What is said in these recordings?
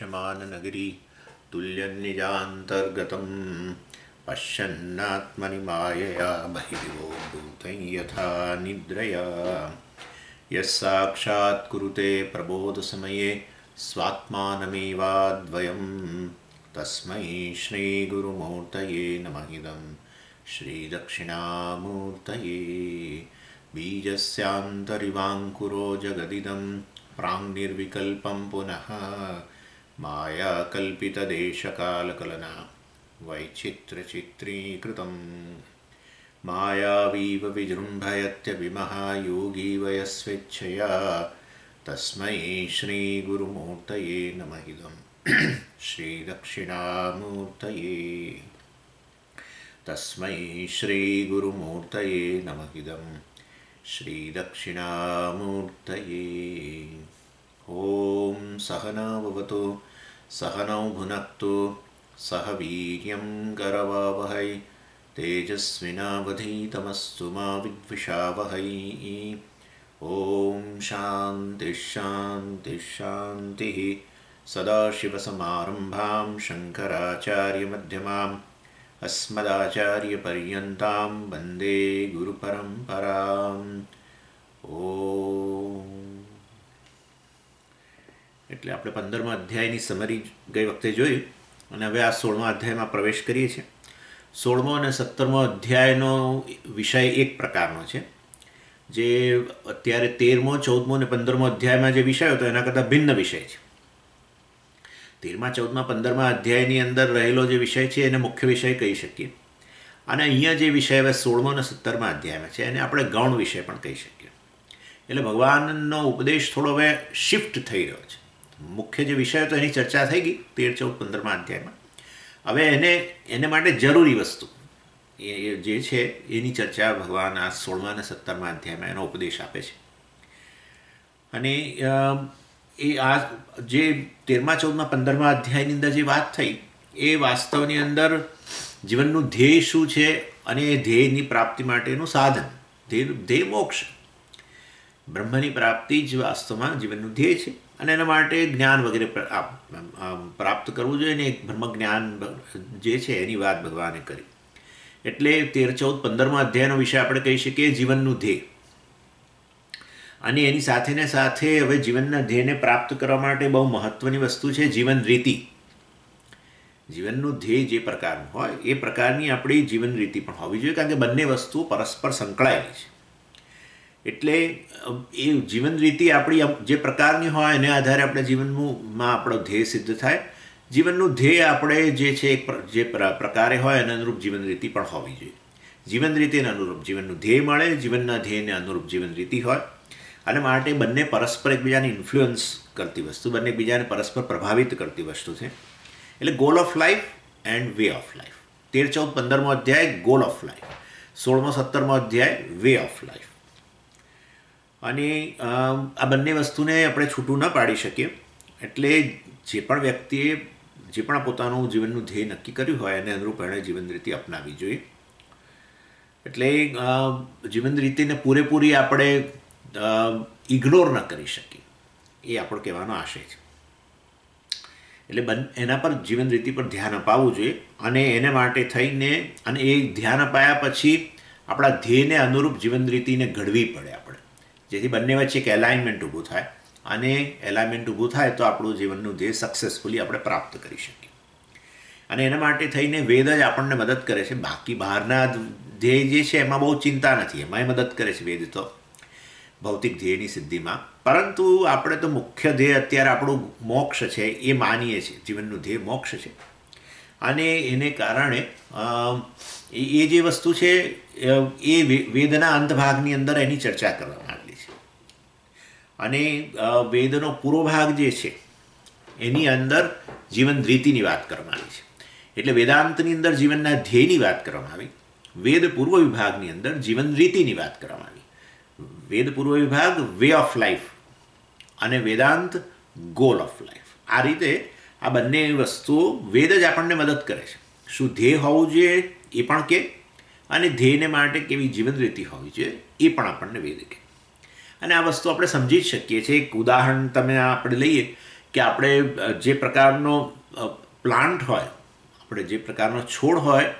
विद्यमाननगरी तुल्यन्निजान्तर्गतं पश्यन्नात्मनि मायया बहिर्भूतं यथा निद्रया यस्साक्षात् कुरुते प्रबोधसमये स्वात्मानमेवाद्वयं तस्मै श्रीगुरुमूर्तये नमः इदं श्रीदक्षिणामूर्तये बीजस्यान्तरिवाङ्कुरो जगदिदं प्राङ्निर्विकल्पं पुनः मायाकल्पितदेशकालकलना वैचित्र्यचित्रीकृतं मायावीव विजृम्भयत्यभिमः योगी वयस्वेच्छया तस्मै श्रीगुरुमूर्तये नमः इदं श्रीदक्षिणामूर्तये तस्मै श्रीगुरुमूर्तये नमः इदं श्रीदक्षिणामूर्तये। ॐ सहना भवतु सहनौ भुनक्तु सह वीर्यं करवावहै तेजस्विनावधीतमस्तु मा विद्विषावहै। ॐ शान्तिः शान्तिः शान्तिः। सदाशिवसमारम्भां शङ्कराचार्यमध्यमाम् अस्मदाचार्यपर्यन्तां वन्दे गुरुपरम्पराम्। ઓમ એટલે આપણે 15મા અધ્યાયની સમરી ગઈ વખતે જોયું અને હવે આ 16મા અધ્યાયમાં પ્રવેશ કરીએ છીએ। 16મો અને 17મો અધ્યાયનો વિષય એક પ્રકારનો છે, જે અત્યારે 13મો 14મો અને 15મો અધ્યાયમાં જે વિષય હતો એના કરતાં ભિન્ન વિષય છે। 13મા 14મા 15મા અધ્યાયની અંદર રહેલો જે વિષય છે એને મુખ્ય વિષય કહી શકીએ, અને અહીંયા જે વિષય હવે 16મો અને 17મા અધ્યાયમાં છે એને આપણે ગૌણ વિષય પણ કહી શકીએ। એટલે ભગવાનનો ઉપદેશ થોડો હવે શિફ્ટ થઈ રહ્યો છે। મુખ્ય જે વિષય હતો એની ચર્ચા થઈ ગઈ 13, 14, 15મા અધ્યાયમાં। હવે એને માટે જરૂરી વસ્તુ એ જે છે એની ચર્ચા ભગવાન આ 16મા અને 17મા અધ્યાયમાં એનો ઉપદેશ આપે છે। અને એ આ જે 13મા 14મા 15મા અધ્યાયની અંદર જે વાત થઈ એ વાસ્તવની અંદર જીવનનું ધ્યેય શું છે અને એ ધ્યેયની પ્રાપ્તિ માટેનું સાધન, ધ્યેય મોક્ષ, બ્રહ્મની પ્રાપ્તિ જ વાસ્તવમાં જીવનનું ધ્યેય છે। અને એના માટે જ્ઞાન વગેરે પ્રાપ્ત કરવું જોઈએ ને બ્રહ્મ જ્ઞાન જે છે એની વાત ભગવાને કરી। એટલે 13, 14, 15મા અધ્યાયનો વિષય આપણે કહી શકીએ જીવનનું ધ્યેય। અને એની સાથે ને સાથે હવે જીવનના ધ્યેયને પ્રાપ્ત કરવા માટે બહુ મહત્ત્વની વસ્તુ છે જીવન રીતિ। જીવનનું ધ્યેય જે પ્રકારનું હોય એ પ્રકારની આપણી જીવન રીતિ પણ હોવી જોઈએ, કારણ કે બંને વસ્તુઓ પરસ્પર સંકળાયેલી છે। એટલે એ જીવન રીતિ આપણી જે પ્રકારની હોય એને આધારે આપણે જીવનમાં આપણો ધ્યેય સિદ્ધ થાય। જીવનનું ધ્યેય આપણે જે છે જે પ્રકારે હોય એના અનુરૂપ જીવન રીતિ પણ હોવી જોઈએ। જીવન રીતિને અનુરૂપ જીવનનું ધ્યેય મળે, જીવનના ધ્યેયને અનુરૂપ જીવન રીતિ હોય, અને માટે બંને પરસ્પર એકબીજાને ઇન્ફ્લુઅન્સ કરતી વસ્તુ, બંને એકબીજાને પરસ્પર પ્રભાવિત કરતી વસ્તુ છે। એટલે goal of life and way of life. 13, 14, 15મો અધ્યાય ગોલ ઓફ લાઈફ, 16મો 17મો અધ્યાય વે ઓફ લાઈફ। અને આ બંને વસ્તુને આપણે છૂટું ન પાડી શકીએ। એટલે જે પણ વ્યક્તિએ જે પણ પોતાનું જીવનનું ધ્યેય નક્કી કર્યું હોય એને અનુરૂપ એણે જીવન રીતિ અપનાવવી જોઈએ। એટલે જીવન રીતિને પૂરેપૂરી આપણે ઇગ્નોર ન કરી શકીએ એ આપણો કહેવાનો આશય છે। એટલે એના પર જીવન રીતિ પર ધ્યાન અપાવવું જોઈએ, અને એને માટે થઈને અને એ ધ્યાન અપાયા પછી આપણા ધ્યેયને અનુરૂપ જીવન રીતિને ઘડવી પડે આપણે, જેથી બંને વચ્ચે એક એલાઇનમેન્ટ ઊભું થાય, અને એલાઇનમેન્ટ ઊભું થાય તો આપણું જીવનનું ધ્યેય સક્સેસફુલી આપણે પ્રાપ્ત કરી શકીએ। અને એના માટે થઈને વેદ જ આપણને મદદ કરે છે। બાકી બહારના ધ્યેય જે છે એમાં બહુ ચિંતા નથી, એમાંય મદદ કરે છે વેદ તો ભૌતિક ધ્યેયની સિદ્ધિમાં। પરંતુ આપણે તો મુખ્ય ધ્યેય અત્યારે આપણું મોક્ષ છે એ માનીએ છીએ, જીવનનું ધ્યેય મોક્ષ છે। અને એને કારણે એ જે વસ્તુ છે એ વેદના અંતભાગની અંદર એની ચર્ચા કરવામાં આવેલી છે। અને વેદનો પૂર્વ ભાગ જે છે એની અંદર જીવન રીતિની વાત કરવામાં આવી છે। એટલે વેદાંતની અંદર જીવનના ધ્યેયની વાત કરવામાં આવી, વેદ પૂર્વ વિભાગની અંદર જીવન રીતિની વાત કરવામાં આવી। વેદ પૂર્વ વિભાગ વે ઓફ લાઈફ અને વેદાંત ગોલ ઓફ લાઈફ। આ રીતે આ બંને વસ્તુઓ વેદ જ આપણને મદદ કરે છે। શું ધ્યેય હોવું જોઈએ એ પણ કે, અને ધ્યેયને માટે કેવી જીવન રીતિ હોવી જોઈએ એ પણ આપણને વેદ કહે। અને આ વસ્તુ આપણે સમજી જ શકીએ છીએ। એક ઉદાહરણ તમે આપણે લઈએ કે આપણે જે પ્રકારનો પ્લાન્ટ હોય, આપણે જે પ્રકારનો છોડ હોય,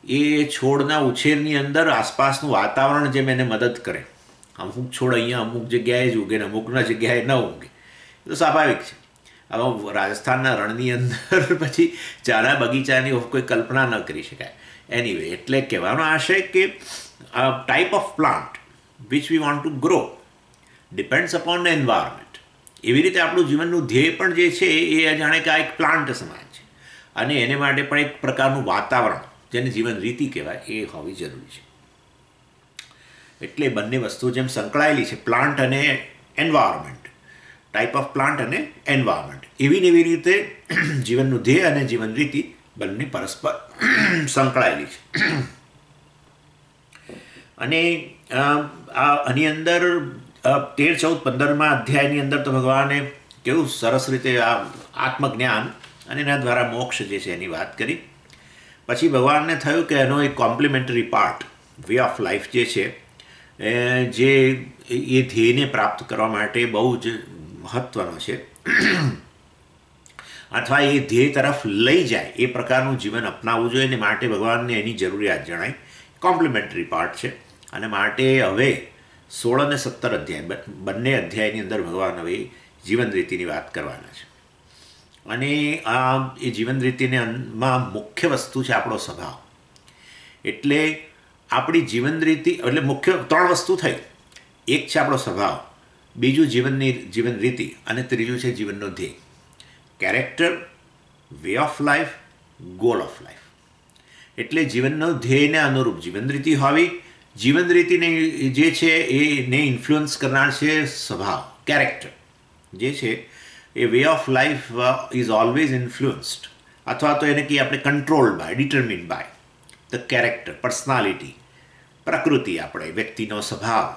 એ છોડના ઉછેરની અંદર આસપાસનું વાતાવરણ જેમ એને મદદ કરે. અમુક છોડ અહીંયા અમુક જગ્યાએ જ ઉગે ને અમુકના જગ્યાએ ન ઉગે, એ તો સ્વાભાવિક છે. હવે રાજસ્થાનના રણની અંદર પછી ચાના બગીચાની કોઈ કલ્પના ન કરી શકાય. એનીવે, એટલે કહેવાનો આશય કે type of plant which we want two grow depends upon the environment. એવી રીતે આપણું જીવનનું ધ્યેય પણ જે છે એ જાણે કે આ એક પ્લાન્ટ સમાન છે, અને એને માટે પણ એક પ્રકારનું વાતાવરણ, જેને જીવન રીતિ કહેવાય, એ હોવી જરૂરી છે. એટલે બંને વસ્તુઓ જેમ સંકળાયેલી છે, પ્લાન્ટ અને એન્વાયરમેન્ટ, ટાઈપ ઓફ પ્લાન્ટ અને એન્વાયરમેન્ટ, એવી ને એવી રીતે જીવનનું ધ્યેય અને જીવન રીતિ બંને પરસ્પર સંકળાયેલી છે. અને આની અંદર 13, 14, 15મા અધ્યાયની અંદર તો ભગવાને કેવું સરસ રીતે આ આત્મજ્ઞાન અને એના દ્વારા મોક્ષ જે છે એની વાત કરી. પછી ભગવાનને થયું કે એનો એક complimentary part, way of life જે છે, જે એ ધ્યેયને પ્રાપ્ત કરવા માટે બહુ જ મહત્ત્વનો છે, અથવા એ ધ્યેય તરફ લઈ જાય એ પ્રકારનું જીવન અપનાવવું જોઈએ, ને માટે ભગવાનને એની જરૂરિયાત જણાય. કોમ્પ્લિમેન્ટરી પાર્ટ છે, અને માટે હવે 16 અને 17 અધ્યાય, બંને અધ્યાયની અંદર ભગવાન હવે જીવન રીતિની વાત કરવાના છે. અને એ જીવન રીતિમાં મુખ્ય વસ્તુ છે આપણો સ્વભાવ. એટલે આપણી જીવન રીતિ એટલે મુખ્ય 3 વસ્તુ થઈ. એક છે આપણો સ્વભાવ, બીજું જીવન રીતિ, અને ત્રીજું છે જીવનનો ધ્યેય. Character, way of life, goal of life. એટલે જીવનનો ધ્યેયને અનુરૂપ જીવન રીતિ હોવી. જીવન રીતિને જે છે એને ઇન્ફ્લુઅન્સ કરનાર છે સ્વભાવ, કેરેક્ટર જે છે એ way of life is always influenced, અથવા તો એને કહીએ આપણે controlled by, determined by the character, personality, પ્રકૃતિ, આપણે વ્યક્તિનો સ્વભાવ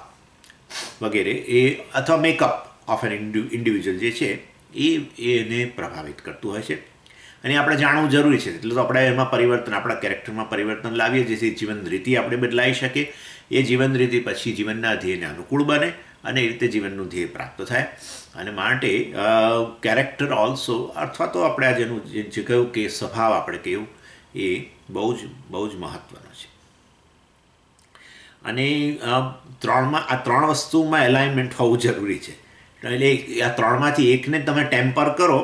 વગેરે, એ અથવા મેકઅપ ઓફ એન ઇન્ડિવિજ્યુઅલ જે છે એને પ્રભાવિત કરતું હોય છે. અને આપણે જાણવું જરૂરી છે. એટલે તો આપણે એમાં પરિવર્તન, આપણા કેરેક્ટરમાં પરિવર્તન લાવીએ, જેથી જીવન રીતિ આપણે બદલાઈ શકીએ. એ જીવન રીતિ પછી જીવનના ધ્યેયને અનુકૂળ બને, અને એ રીતે જીવનનું ધ્યેય પ્રાપ્ત થાય. અને માટે કેરેક્ટર ઓલ્સો, અથવા તો આપણે આ જેનું જે કહ્યું કે સ્વભાવ આપણે કહ્યું, એ બહુ જ મહત્ત્વનો છે. અને આ 3 વસ્તુમાં એલાઇનમેન્ટ હોવું જરૂરી છે. એટલે આ 3માંથી એકને તમે ટેમ્પર કરો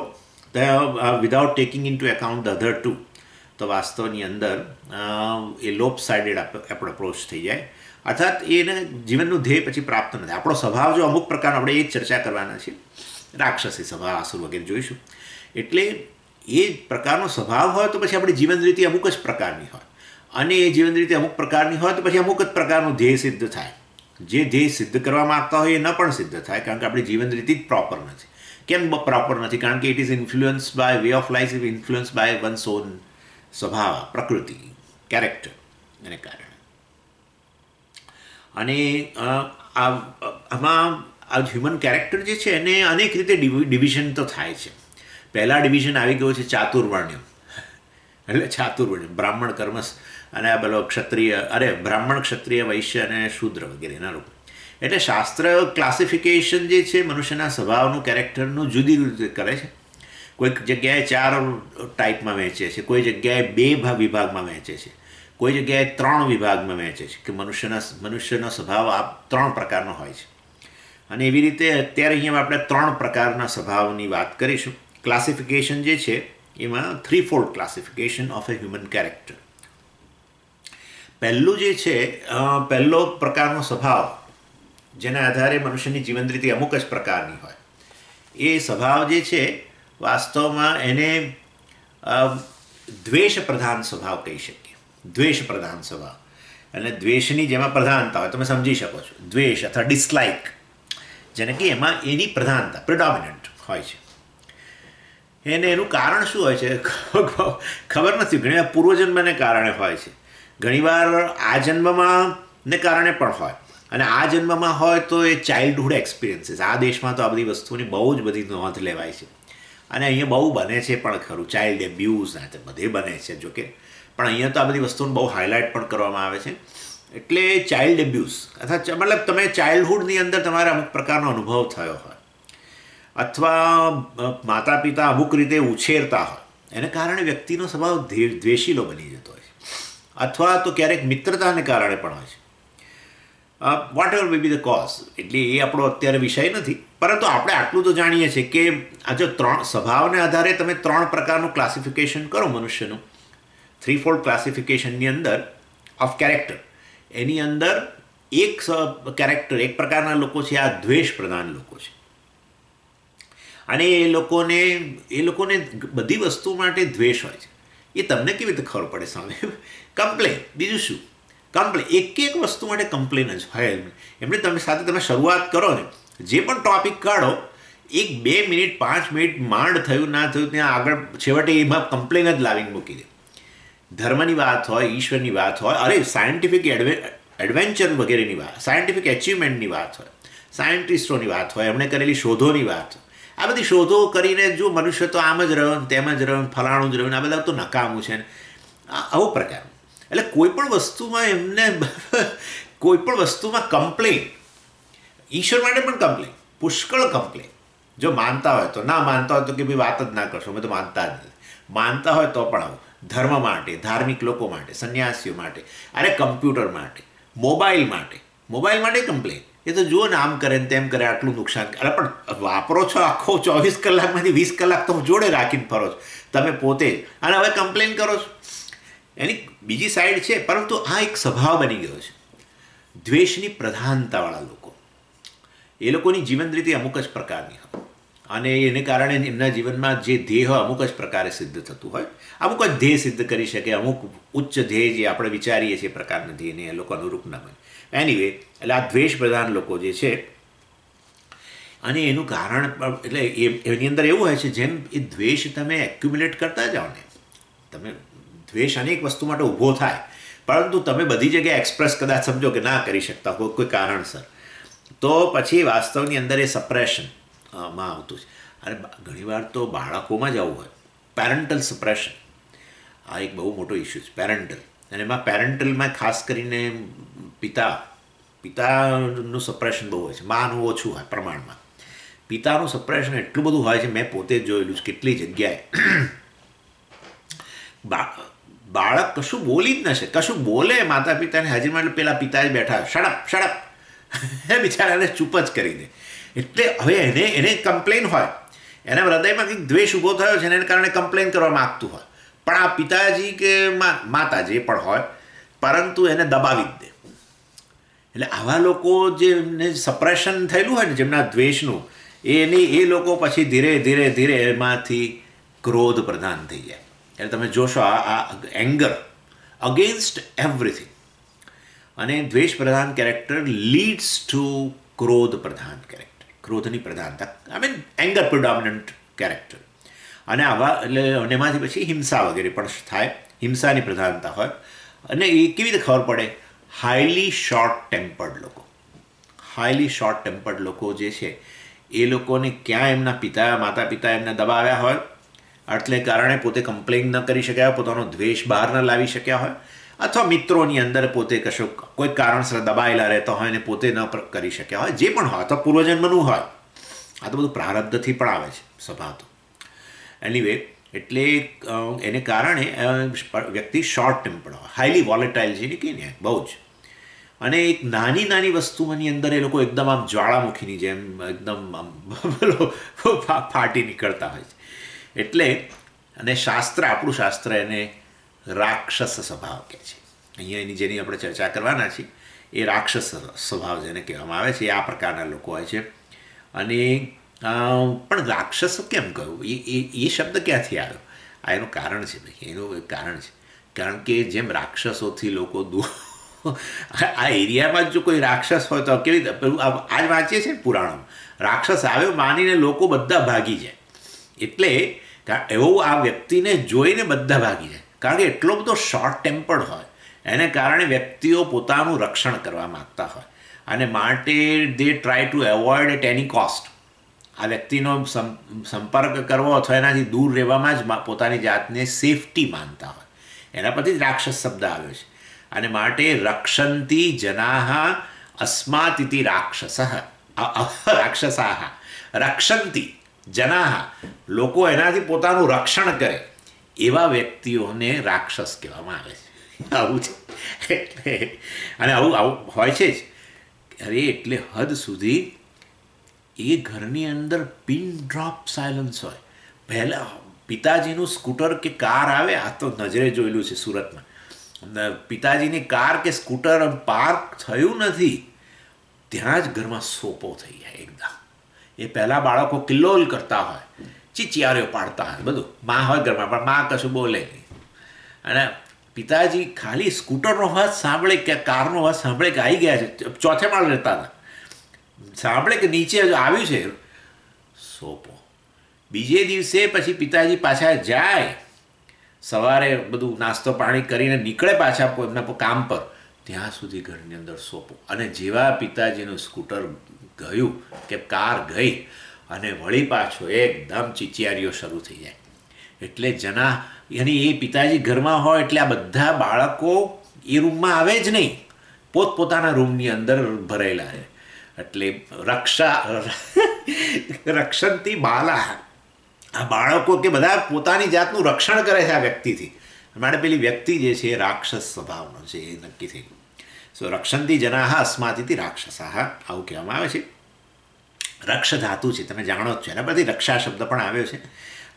without taking into account the other 2, તો વાસ્તવની અંદર એ લોપ સાઇડેડ આપણો અપ્રોચ થઈ જાય, અર્થાત એને જીવનનું ધ્યેય પછી પ્રાપ્ત નથી. આપણો સ્વભાવ જો અમુક પ્રકારનો, આપણે એ જ ચર્ચા કરવાના છે, રાક્ષસી સ્વભાવ, આસુર વગેરે જોઈશું. એટલે એ પ્રકારનો સ્વભાવ હોય તો પછી આપણી જીવન રીતિ અમુક જ પ્રકારની હોય, અને એ જીવન રીતિ અમુક પ્રકારની હોય તો પછી અમુક જ પ્રકારનું ધ્યેય સિદ્ધ થાય. જે ધ્યેય સિદ્ધ કરવા માગતા હોય એ ન પણ સિદ્ધ થાય, કારણ કે આપણી જીવન રીતિ જ પ્રોપર નથી. કેમ પ્રોપર નથી? કારણ કે it is influence by, way of life is influence by one's on સ્વભાવ, પ્રકૃતિ, કેરેક્ટર, એને કારણે. અને આમાં આ હ્યુમન કેરેક્ટર જે છે એને અનેક રીતે ડિવિઝન તો થાય છે. પહેલા ડિવિઝન આવી ગયો છે ચાતુર્વર્ણ્ય, એટલે ચાતુર્વર્ણ્ય, બ્રાહ્મણ, કર્મસ, અને આ પેલો ક્ષત્રિય, બ્રાહ્મણ, ક્ષત્રિય, વૈશ્ય અને શૂદ્ર વગેરેના રૂપ. એટલે શાસ્ત્ર ક્લાસિફિકેશન જે છે મનુષ્યના સ્વભાવનું, કેરેક્ટરનું જુદી રીતે કરે છે. કોઈક જગ્યાએ 4 ટાઈપમાં વહેંચે છે, કોઈ જગ્યાએ 2 વિભાગમાં વહેંચે છે, કોઈ જગ્યાએ 3 વિભાગમાં વહેંચે છે, કે મનુષ્યનો સ્વભાવ આ 3 પ્રકારનો હોય છે. અને એવી રીતે અત્યારે અહીંયા આપણે 3 પ્રકારના સ્વભાવની વાત કરીશું. ક્લાસિફિકેશન જે છે એમાં 3-fold classification of A human character. પહેલું જે છે, પહેલો પ્રકારનો સ્વભાવ, જેના આધારે મનુષ્યની જીવન રીતિ અમુક જ પ્રકારની હોય, એ સ્વભાવ જે છે વાસ્તવમાં એને દ્વેષ પ્રધાન સ્વભાવ કહી શકીએ. દ્વેષ પ્રધાન સ્વભાવ, અને દ્વેષની જેમાં પ્રધાનતા હોય, તમે સમજી શકો છો, દ્વેષ અથવા ડિસલાઇક, જેને કે એમાં એની પ્રધાનતા, પ્રિડોમિનન્ટ હોય છે. એનું કારણ શું હોય છે ખબર નથી. ઘણીવાર પૂર્વજન્મને કારણે હોય છે, ઘણીવાર આ જન્મમાં ને કારણે પણ હોય, અને આ જન્મમાં હોય તો એ ચાઇલ્ડહુડ એક્સપિરિયન્સીસ. આ દેશમાં તો આ બધી વસ્તુની બહુ જ બધી નોંધ લેવાય છે, અને અહીંયા બહુ બને છે પણ ખરું. ચાઇલ્ડ એબ્યુઝ ના બધે બને છે જોકે, પણ અહીંયા તો આ બધી વસ્તુને બહુ હાઇલાઇટ પણ કરવામાં આવે છે. એટલે ચાઇલ્ડ એબ્યુઝ, અથવા મતલબ તમે ચાઇલ્ડહુડની અંદર તમારે અમુક પ્રકારનો અનુભવ થયો હોય, અથવા માતા પિતા અમુક રીતે ઉછેરતા હોય, એને કારણે વ્યક્તિનો સ્વભાવ દ્વેષીલો બની જતો હોય છે, અથવા તો ક્યારેક મિત્રતાને કારણે પણ હોય છે. Whatever may be the cause. એટલે એ આપણો અત્યારે વિષય નથી, પરંતુ આપણે આટલું તો જાણીએ છીએ કે આ જો સ્વભાવને આધારે તમે 3 પ્રકારનું ક્લાસિફિકેશન કરો મનુષ્યનું, 3-fold ક્લાસિફિકેશનની અંદર ઓફ કેરેક્ટર, એની અંદર એક કેરેક્ટર, એક પ્રકારના લોકો છે, આ દ્વેષ પ્રધાન લોકો છે. અને એ લોકોને બધી વસ્તુ માટે દ્વેષ હોય છે. એ તમને કેવી રીતે ખબર પડે સામે? કમ્પ્લેન. બીજું શું? કમ્પ્લેન. એક વસ્તુ માટે કમ્પ્લેન જ હોય એમને. તમે શરૂઆત કરો ને, જે પણ ટોપિક કાઢો, 1-2 મિનિટ 5 મિનિટ માંડ થયું ના થયું ત્યાં આગળ છેવટે એમાં કમ્પ્લેન જ લાવીને મૂકી દે. ધર્મની વાત હોય, ઈશ્વરની વાત હોય, અરે સાયન્ટિફિક એડવેન્ચર વગેરેની વાત, સાયન્ટિફિક અચીવમેન્ટની વાત હોય, સાયન્ટિસ્ટોની વાત હોય, એમણે કરેલી શોધોની વાત હોય, આ બધી શોધો કરીને જો મનુષ્ય તો આમ જ રહ્યો, તેમ જ રહ્યો, ફલાણું જ રહ્યું, આ બધા તો નકામું છે ને, આવું પ્રકારનું. એટલે કોઈ પણ વસ્તુમાં કમ્પ્લેન, ઈશ્વર માટે પણ કમ્પ્લેન, પુષ્કળ કમ્પ્લેન. જો માનતા હોય તો, ના માનતા હોય તો કે ભાઈ વાત જ ના કરશો, અમે તો માનતા જ નથી. માનતા હોય તો પણ આવું. ધર્મ માટે, ધાર્મિક લોકો માટે, સંન્યાસીઓ માટે, અરે કમ્પ્યુટર માટે, મોબાઈલ માટે કમ્પ્લેન. એ તો જુઓ ને, આમ કરે ને તેમ કરે, આટલું નુકસાન. અરે પણ વાપરો છો આખો 24 કલાકમાંથી 20 કલાક તો જોડે રાખીને ફરો છો તમે પોતે જ, અને હવે કમ્પ્લેન કરો છો. એની બીજી સાઈડ છે, પરંતુ આ એક સ્વભાવ બની ગયો છે દ્વેષની પ્રધાનતાવાળા લોકો. એ લોકોની જીવન રીતિ અમુક જ પ્રકારની હોય, અને એને કારણે એમના જીવનમાં જે ધ્યેય હોય અમુક જ પ્રકારે સિદ્ધ થતું હોય. અમુક જ ધ્યેય સિદ્ધ કરી શકે, અમુક ઉચ્ચ ધ્યેય જે આપણે વિચારીએ છીએ પ્રકારના ધ્યેયને એ લોકો અનુરૂપ ન બને. એનીવે, એટલે આ દ્વેષ પ્રધાન લોકો જે છે, અને એનું કારણ એટલે એની અંદર એવું હોય છે, જેમ એ દ્વેષ તમે એક્યુમ્યુલેટ કરતા જાઓ ને, તમે દ્વેષ અનેક વસ્તુ માટે ઊભો થાય, પરંતુ તમે બધી જગ્યાએ એક્સપ્રેસ કદાચ સમજો કે ના કરી શકતા કોઈ કારણસર, તો પછી વાસ્તવની અંદર એ સપ્રેશનમાં આવતું છે. અને ઘણીવાર તો બાળકોમાં જ આવું હોય, પેરેન્ટલ સપ્રેશન. આ એક બહુ મોટો ઇસ્યુ છે, પેરેન્ટલ. અને એમાં પેરેન્ટલમાં ખાસ કરીને પિતાનું સપ્રેશન બહુ હોય છે, માનું ઓછું હોય પ્રમાણમાં. પિતાનું સપ્રેશન એટલું બધું હોય છે, મેં પોતે જ જોયેલું છે કેટલી જગ્યાએ. બાળક કશું બોલી જ ન શકે, કશું બોલે માતા પિતાને હાજરીમાં, એટલે પેલા પિતા જ બેઠા, શડપ એ બિચારાને ચૂપ જ કરી દે. એટલે હવે એને કમ્પ્લેન હોય, એના હૃદયમાં કંઈક દ્વેષ ઊભો થયો છે, એને કારણે કમ્પ્લેન કરવા માગતું હોય, પણ આ પિતાજી કે માતા જે પણ હોય, પરંતુ એને દબાવી જ દે. એટલે આવા લોકો જેમને સપ્રેશન થયેલું હોય ને જેમના દ્વેષનું, એ લોકો પછી ધીરે એમાંથી ક્રોધ પ્રધાન થઈ જાય. એટલે તમે જોશો આ એંગર અગેન્સ્ટ એવરીથિંગ, અને દ્વેષ પ્રધાન કેરેક્ટર લીડ્સ ટુ ક્રોધ પ્રધાન કેરેક્ટર, ક્રોધની પ્રધાનતા, I mean anger predominant character. અને આવા એટલે એમાંથી પછી હિંસા વગેરે પણ થાય, હિંસાની પ્રધાનતા હોય. અને એ કેવી રીતે ખબર પડે? હાઈલી શોર્ટ ટેમ્પર્ડ લોકો જે છે, એ લોકોને ક્યાં એમના માતા પિતા એમને દબાવ્યા હોય, એટલે કારણે પોતે કમ્પ્લેન ન કરી શક્યા હોય, પોતાનો દ્વેષ બહાર ન લાવી શક્યા હોય, અથવા મિત્રોની અંદર પોતે કોઈ કારણસર દબાયેલા રહેતા હોય ને પોતે ન કરી શક્યા હોય, જે પણ હોય, અથવા પૂર્વજન્મનું હોય. આ તો બધું પ્રારબ્ધથી પણ આવે છે સ્વભાવ તો. એનીવે, એટલે એને કારણે વ્યક્તિ શોર્ટ ટેમ્પર્ડ હોય, હાઈલી વોલેટાઇલ છે ને કે ને બહુ જ. અને એક નાની વસ્તુની અંદર એ લોકો એકદમ આમ જ્વાળામુખીની જેમ એકદમ ફાટી નીકળતા હોય છે. એટલે અને આપણું શાસ્ત્ર એને રાક્ષસ સ્વભાવ કહે છે. અહીંયા જેની આપણે ચર્ચા કરવાના છીએ એ રાક્ષસ સ્વભાવ જેને કહેવામાં આવે છે, એ આ પ્રકારના લોકો હોય છે. અને પણ રાક્ષસ કેમ કહ્યું? એ શબ્દ ક્યાંથી આવ્યો? આ એનું કારણ છે ભાઈ, એનું કારણ છે. કારણ કે જેમ રાક્ષસોથી લોકો આ એરિયામાં જો કોઈ રાક્ષસ હોય તો કેવી રીતે આજ વાંચીએ છીએ પુરાણોમાં, રાક્ષસ આવ્યો માનીને લોકો બધા ભાગી જાય. એટલે એવું આ વ્યક્તિને જોઈને બધા ભાગી જાય, કારણ કે એટલો બધો શોર્ટ ટેમ્પર્ડ હોય. એને કારણે વ્યક્તિઓ પોતાનું રક્ષણ કરવા માગતા હોય, અને માટે they try to avoid at any cost. આ વ્યક્તિનો સંપર્ક કરવો અથવા એનાથી દૂર રહેવામાં જ પોતાની જાતને સેફટી માનતા હોય. એના પરથી જ રાક્ષસ શબ્દ આવ્યો છે. અને માટે રક્ષંતી જનાહ અસ્માત ઇતિ રાક્ષસાહ રક્ષંતી, જનાહ લોકો એનાથી પોતાનું રક્ષણ કરે એવા વ્યક્તિઓને રાક્ષસ કહેવામાં આવે છે. આવું છે એટલે અને આવું આવું હોય છે જ. અરે એટલે હદ સુધી એ ઘરની અંદર પિન ડ્રોપ સાયલન્સ હોય. પહેલાં પિતાજીનું સ્કૂટર કે કાર આવે, આ તો નજરે જોયેલું છે સુરતમાં. પિતાજીની કાર કે સ્કૂટર પાર્ક થયું નથી ત્યાં જ ઘરમાં સોપો થઈ જાય એકદમ. એ પહેલાં બાળકો કિલ્લોલ કરતા હોય, ચીચિયારીઓ પાડતા હોય, બધું માં હોય ઘરમાં પણ માં કશું બોલે નહીં. અને પિતાજી ખાલી સ્કૂટરનો અવાજ સાંભળે કે કારનો અવાજ સાંભળે કે આવી ગયા છે, ચોથે માળ રહેતા હતા, સાંભળે કે નીચે આવ્યું છે, સોપો. બીજે દિવસે પછી પિતાજી પાછા જાય, સવારે બધું નાસ્તો પાણી કરીને નીકળે પાછા એમના કામ પર, ત્યાં સુધી ઘરની અંદર સોપો. અને જેવા પિતાજીનું સ્કૂટર ગયું કે કાર ગઈ અને વળી પાછો એકદમ ચીચિયારીઓ શરૂ થઈ જાય. એટલે યાની એ પિતાજી ઘરમાં હોય એટલે આ બધા બાળકો એ રૂમમાં આવે જ નહીં, પોતપોતાના રૂમની અંદર ભરેલા રહે. એટલે રક્ષણથી બાલા, આ બાળકો કે બધા પોતાની જાતનું રક્ષણ કરે છે આ વ્યક્તિથી. માટે પેલી વ્યક્તિ જે છે એ રાક્ષસ સ્વભાવનો છે, એ નક્કી થઈ ગયું. સો રક્ષંતી જનાહ અસ્માતિથી રાક્ષસાહ આવું કહેવામાં આવે છે. રક્ષ ધાતુ છે, તમે જાણો જ છો, એના પરથી રક્ષા શબ્દ પણ આવ્યો છે.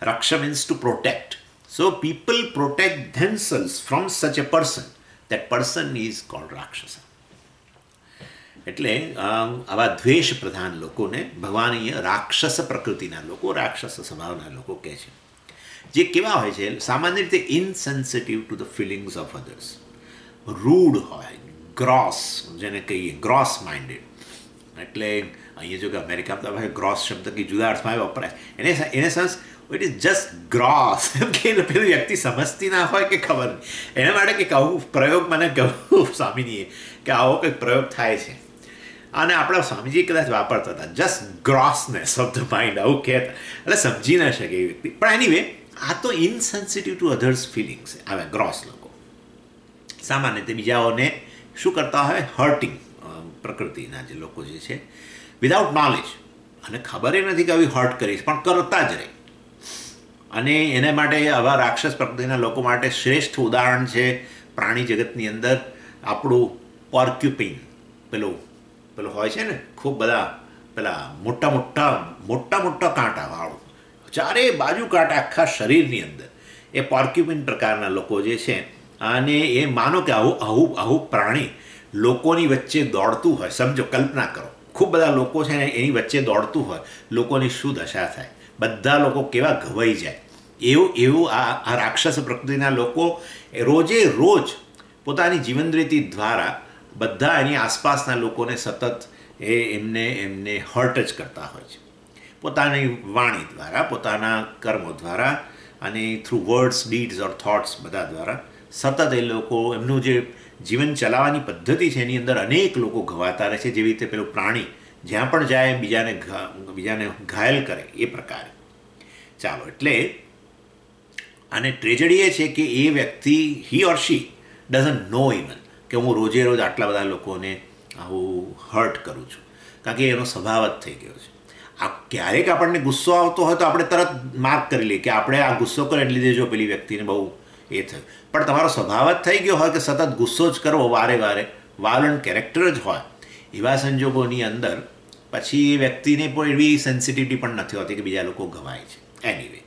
Raksh means to protect. So people protect themselves from such a person. That person is called rakshas. એટલે આવા દ્વેષ પ્રધાન લોકોને ભગવાન અહીંયા રાક્ષસ પ્રકૃતિના લોકો, રાક્ષસ સ્વભાવના લોકો કહે છે. જે કેવા હોય છે, સામાન્ય રીતે insensitive to the feelings of others, rude હોય, ગ્રોસ, જેને કહીએ ગ્રોસ માઇન્ડેડ. એટલે અહીંયા જો કે અમેરિકામાં તો ગ્રોસ શબ્દ કે જુદા અર્થમાં વપરાય, એને sense it is just gross, એમ કે પેલી વ્યક્તિ સમજતી ના હોય કે ખબર નહીં, એના માટે કંઈક આવું પ્રયોગ મને કહું સ્વામીજીએ કે આવો કંઈક પ્રયોગ થાય છે. અને આપણા સ્વામીજી કદાચ વાપરતા હતા, જસ્ટ ગ્રોસનેસ ઓફ ધ માઇન્ડ, આવું કહેતા, એટલે સમજી ના શકે એ વ્યક્તિ. પણ એનીવે આ તો ઇનસેન્સિટિવ ટુ અધર્સ ફિલિંગ્સ આવે ગ્રોસ લોકો. સામાન્ય રીતે બીજાઓને શું કરતા હોય, હર્ટિંગ પ્રકૃતિના જે લોકો જે છે, વિધાઉટ નોલેજ, અને ખબર એ નથી કે આવી હર્ટ કરીશ પણ કરતા જ રહે. અને એને માટે આવા રાક્ષસ પ્રકૃતિના લોકો માટે શ્રેષ્ઠ ઉદાહરણ છે પ્રાણી જગતની અંદર આપણું પોર્ક્યુપિન. પેલો હોય છે ને, ખૂબ બધા પેલા મોટા મોટા કાંટાવાળું, ચારે બાજુ કાંટા આખા શરીરની અંદર, એ પોર્ક્યુપિન પ્રકારના લોકો જે છે. અને એ માનો કે આવું પ્રાણી લોકોની વચ્ચે દોડતું હોય, સમજો, કલ્પના કરો, ખૂબ બધા લોકો છે ને એની વચ્ચે દોડતું હોય, લોકોની શું દશા થાય, બધા લોકો કેવા ઘવાઈ જાય. એવું આ રાક્ષસ પ્રકૃતિના લોકો રોજે રોજ પોતાની જીવન રીતિ દ્વારા બધા એની આસપાસના લોકોને સતત એમને હર્ટ જ કરતા હોય છે, પોતાની વાણી દ્વારા, પોતાના કર્મો દ્વારા, અને થ્રુ વર્ડ્સ, ડીડ્સ ઓર થોટ્સ બધા દ્વારા સતત એ લોકો એમનું જે જીવન ચલાવવાની પદ્ધતિ છે એની અંદર અનેક લોકો ઘવાતા રહે છે. જેવી રીતે પેલું પ્રાણી જ્યાં પણ જાય બીજાને ઘાયલ કરે એ પ્રકારે. ચાલો, એટલે અને ટ્રેજડી એ છે કે એ વ્યક્તિ, હી ઓર શી ડઝન્ટ નો ઇવન કે હું રોજે રોજ આટલા બધા લોકોને આવું હર્ટ કરું છું, કારણ કે એનો સ્વભાવ જ થઈ ગયો છે. આ ક્યારેક આપણને ગુસ્સો આવતો હોય તો આપણે તરત માર્ક કરી લઈએ કે આપણે આ ગુસ્સો કરે એટલે લીધે જો પેલી વ્યક્તિને બહુ એ થયું. પણ તમારો સ્વભાવ જ થઈ ગયો હોય કે સતત ગુસ્સો જ કરવો વારે વારે, વાયોલન્ટ કેરેક્ટર જ હોય, એવા સંજોગોની અંદર પછી એ વ્યક્તિને પણ એવી સેન્સિટિવિટી પણ નથી હોતી કે બીજા લોકો ઘવાય છે. એનીવે,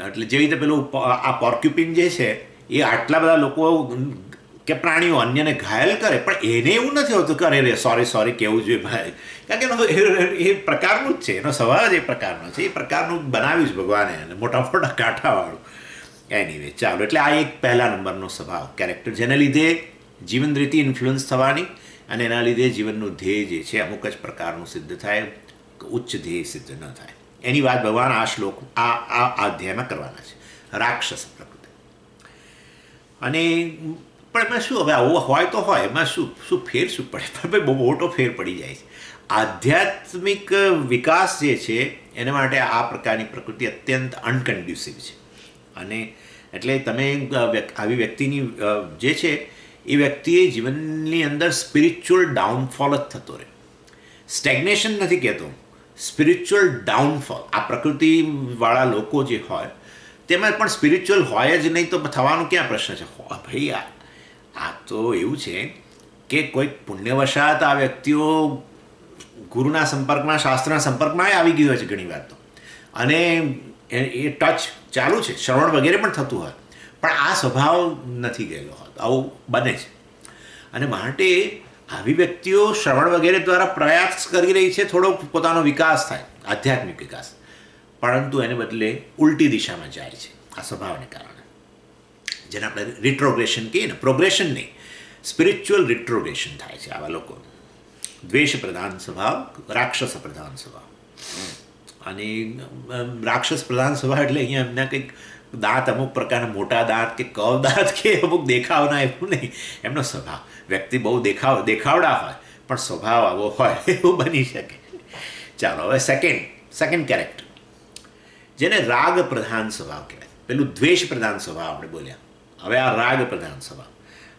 એટલે જેવી રીતે પેલું આ પોર્ક્યુપિન જે છે એ આટલા બધા લોકો કે પ્રાણીઓ અન્યને ઘાયલ કરે, પણ એને એવું નથી હોતું કે અરે સોરી કહેવું જોઈએ ભાઈ, કારણ કે એ પ્રકારનું જ છે, એનો સ્વભાવ જ એ પ્રકારનો છે, એ પ્રકારનું બનાવ્યું છે ભગવાને, અને મોટા કાંઠાવાળું. એનીવે, ચાલો, એટલે આ એક પહેલા નંબરનો સ્વભાવ, કેરેક્ટર, જેને લીધે જીવન રીતિ ઇન્ફ્લુઅન્સ થવાની, અને એના લીધે જીવનનું ધ્યેય જે છે અમુક જ પ્રકારનું સિદ્ધ થાય, ઉચ્ચ ધ્યેય સિદ્ધ ન થાય. એની વાત ભગવાન આ શ્લોક આ અધ્યાયમાં કરવાના છે, રાક્ષસ પ્રકૃતિ. અને પણ એમાં શું, હવે આવું હોય તો હોય, એમાં શું ફેર શું પડે, બહુ મોટો ફેર પડી જાય છે. આધ્યાત્મિક વિકાસ જે છે એના માટે આ પ્રકારની પ્રકૃતિ અત્યંત અનકન્ડ્યુસિવ છે. અને એટલે તમે આવી વ્યક્તિની જે છે એ વ્યક્તિએ જીવનની અંદર સ્પિરિચ્યુઅલ ડાઉનફોલ જ થતો રહે. સ્ટેગ્નેશન નથી કહેતો, સ્પિરિચ્યુઅલ ડાઉનફોલ. આ પ્રકૃતિવાળા લોકો જે હોય તેમાં પણ સ્પિરિચ્યુઅલ હોય જ નહીં તો થવાનો ક્યાં પ્રશ્ન છે? ભાઈ આ તો એવું છે કે કોઈક પુણ્યવશાત આ વ્યક્તિઓ ગુરુના સંપર્કમાં, શાસ્ત્રના સંપર્કમાં આવી ગયું હોય છે ઘણી વાર તો, અને એ ટચ ચાલુ છે, શ્રવણ વગેરે પણ થતું હોય, પણ આ સ્વભાવ નથી ગયેલો હોતો. આવું બને છે. અને માટે આવી વ્યક્તિઓ શ્રવણ વગેરે દ્વારા પ્રયાસ કરી રહી છે થોડો પોતાનો વિકાસ થાય, આધ્યાત્મિક વિકાસ, પરંતુ એને બદલે ઉલટી દિશામાં જાય છે આ સ્વભાવને કારણે, જેને આપણે રિટ્રોગ્રેશન કહીએ ને, પ્રોગ્રેશન નહીં, સ્પિરિચ્યુઅલ રિટ્રોગ્રેશન થાય છે આવા લોકો. દ્વેષ પ્રધાન સ્વભાવ, રાક્ષસ પ્રધાન સ્વભાવ. અને રાક્ષસ પ્રધાન સ્વભાવ એટલે અહીંયા એમના કંઈક દાંત, અમુક પ્રકારના મોટા દાંત કે કવ દાંત કે અમુક દેખાવના, એવું નહીં. એમનો સ્વભાવ, વ્યક્તિ બહુ દેખાવડા હોય પણ સ્વભાવ આવો હોય, એવું બની શકે. ચાલો હવે સેકન્ડ કેરેક્ટર, જેને રાગ પ્રધાન સ્વભાવ કહેવાય. પેલું દ્વેષ પ્રધાન સ્વભાવ આપણે બોલ્યા, હવે આ રાગ પ્રધાન સ્વભાવ.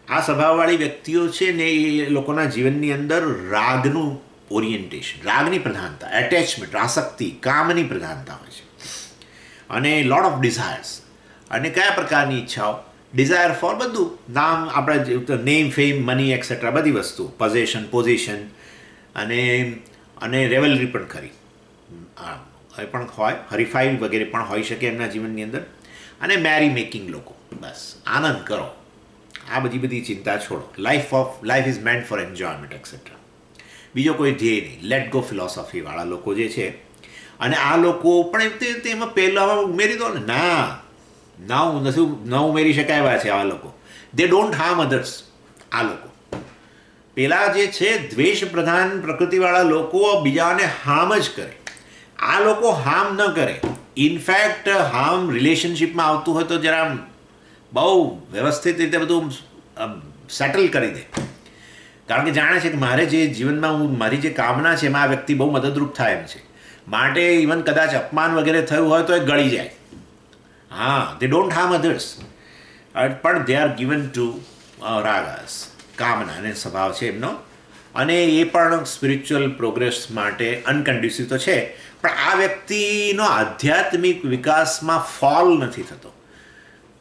આ સ્વભાવવાળી વ્યક્તિઓ છે ને એ લોકોના જીવનની અંદર રાગનું ઓરિએન્ટેશન, રાગની પ્રધાનતા, એટેચમેન્ટ, આસક્તિ, કામની પ્રધાનતા હોય છે, અને લોટ ઓફ ડિઝાયર્સ. અને કયા પ્રકારની ઈચ્છાઓ? ડિઝાયર ફોર બધું, નામ, આપણે નેમ, ફેમ, મની એક્સેટ્રા, બધી વસ્તુ, પોઝિશન, અને રેવલરી પણ ખરી એ પણ હોય, હરીફાઈ વગેરે પણ હોઈ શકે એમના જીવનની અંદર. અને મેરી મેકિંગ લોકો, બસ આનંદ કરો, આ બધી ચિંતા છોડો. Life is મેન્ટ four enjoyment et cetera. બીજો કોઈ ધ્યેય નહીં, લેટ ગો ફિલોસોફીવાળા લોકો જે છે. અને આ લોકો પણ એમાં પહેલાં ઉમેરી દો ને, ના ઉમેરી શકાય એવા છે આવા લોકો. દે ડોન્ટ હાર્મ અધર્સ. આ લોકો પેલા જે છે દ્વેષ પ્રધાન પ્રકૃતિવાળા લોકો બીજાને હાર્મ જ કરે. આ લોકો હાર્મ ન કરે. ઇનફેક્ટ હાર્મ રિલેશનશિપમાં આવતું હોય તો જરા બહુ વ્યવસ્થિત રીતે બધું સેટલ કરી દે, કારણ કે જાણે છે કે મારે જે જીવનમાં મારી જે કામના છે એમાં આ વ્યક્તિ બહુ મદદરૂપ થાય એમ છે. માટે ઇવન કદાચ અપમાન વગેરે થયું હોય તો એ ગળી જાય. હા, દે ડોન્ટ હાર્મ અધર્સ, પણ દે આર ગિવન ટુ રાગસ, કામના અને સ્વભાવ છે એમનો. અને એ પણ સ્પિરિચ્યુઅલ પ્રોગ્રેસ માટે અનકન્ડ્યુસિવ તો છે, પણ આ વ્યક્તિનો આધ્યાત્મિક વિકાસમાં ફોલ નથી થતો.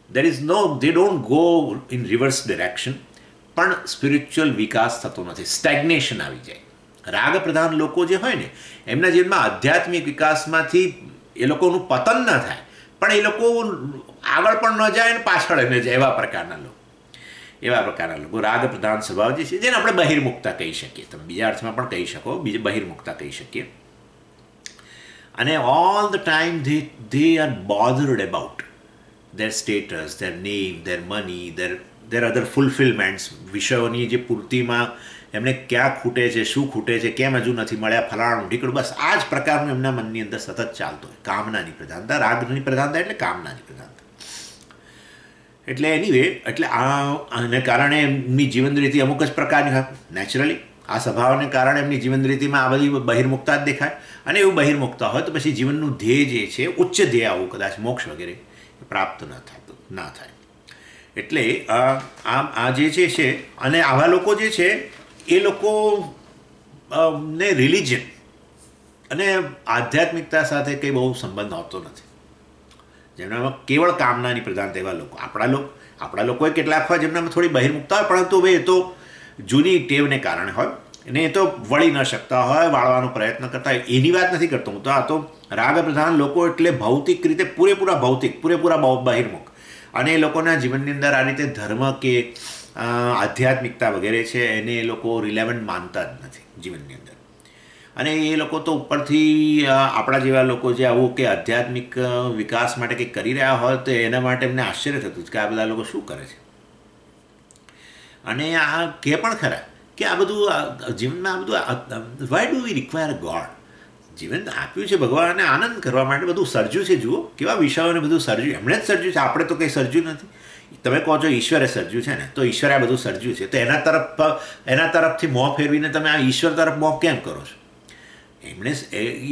they don't go in reverse direction, પણ સ્પિરિચ્યુઅલ વિકાસ થતો નથી, સ્ટેગ્નેશન આવી જાય. રાગ પ્રધાન લોકો જે હોય ને એમના જીવનમાં આધ્યાત્મિક વિકાસમાંથી એ લોકોનું પતન ન થાય, પણ એ લોકો આગળ પણ ન જાય અને પાછળ ન જાય, એવા પ્રકારના લોકો રાગ પ્રધાન સ્વભાવ જે છે, જેને આપણે બહિર્મુખતા કહી શકીએ. તમે બીજા અર્થમાં પણ કહી શકો, બહિર્મુખતા કહી શકીએ. અને all the time they are bothered about their status, their name, their money, their other fulfillments. વિષયોની જે પૂર્તિમાં એમને ક્યાં ખૂટે છે, શું ખૂટે છે, કેમ હજુ નથી મળ્યા, ફલાણું ઢીકડું, બસ આ જ પ્રકારનું એમના મનની અંદર સતત ચાલતું હોય. કામનાની પ્રધાનતા, રાગની પ્રધાનતા એટલે કામનાની પ્રધાનતા. એટલે એનીવે, એટલે આને કારણે એમની જીવન રીતિ અમુક જ પ્રકારની હોય. નેચરલી આ સ્વભાવને કારણે એમની જીવન રીતિમાં આ બધી બહિર્મુખતા જ દેખાય. અને એવું બહિર્મુખતા હોય તો પછી જીવનનું ધ્યેય જે છે, ઉચ્ચ ધ્યેય આવું કદાચ મોક્ષ વગેરે પ્રાપ્ત ના થાય. એટલે આ જે છે, અને આવા લોકો જે છે એ લોકો ને રિલિજન અને આધ્યાત્મિકતા સાથે કંઈ બહુ સંબંધ આવતો નથી. જેમનામાં કેવળ કામનાની પ્રધાનતા એવા લોકો. આપણા લોકોએ કેટલાક હોય જેમનામાં થોડી બહિર્મુખતા હોય, પરંતુ હવે એ તો જૂની ટેવને કારણે હોય, અને એ તો વળી ન શકતા હોય, વાળવાનો પ્રયત્ન કરતા હોય, એની વાત નથી કરતો હું તો. આ તો રાગ પ્રધાન લોકો એટલે ભૌતિક રીતે પૂરેપૂરા બહિર્મુખ. અને એ લોકોના જીવનની અંદર આ રીતે ધર્મ કે આધ્યાત્મિકતા વગેરે છે એને એ લોકો રિલેવન્ટ માનતા જ નથી જીવનની અંદર. અને એ લોકો તો ઉપરથી આપણા જેવા લોકો જે આવું કે આધ્યાત્મિક વિકાસ માટે કંઈક કરી રહ્યા હોય તો એના માટે એમને આશ્ચર્ય થતું કે આ બધા લોકો શું કરે છે. અને આ કે પણ ખરા કે આ બધું જીવનમાં why do we require God? જીવન આપ્યું છે ભગવાને આનંદ કરવા માટે, બધું સર્જ્યું છે. જુઓ કેવા વિષયોને બધું સર્જ્યું, એમણે જ સર્જ્યું છે, આપણે તો કંઈ સર્જ્યું નથી. તમે કહો છો ઈશ્વરે સર્જ્યું છે ને, તો ઈશ્વરે આ બધું સર્જ્યું છે, તો એના તરફથી મોં ફેરવીને તમે આ ઈશ્વર તરફ મોં કેમ કરો છો? એમણે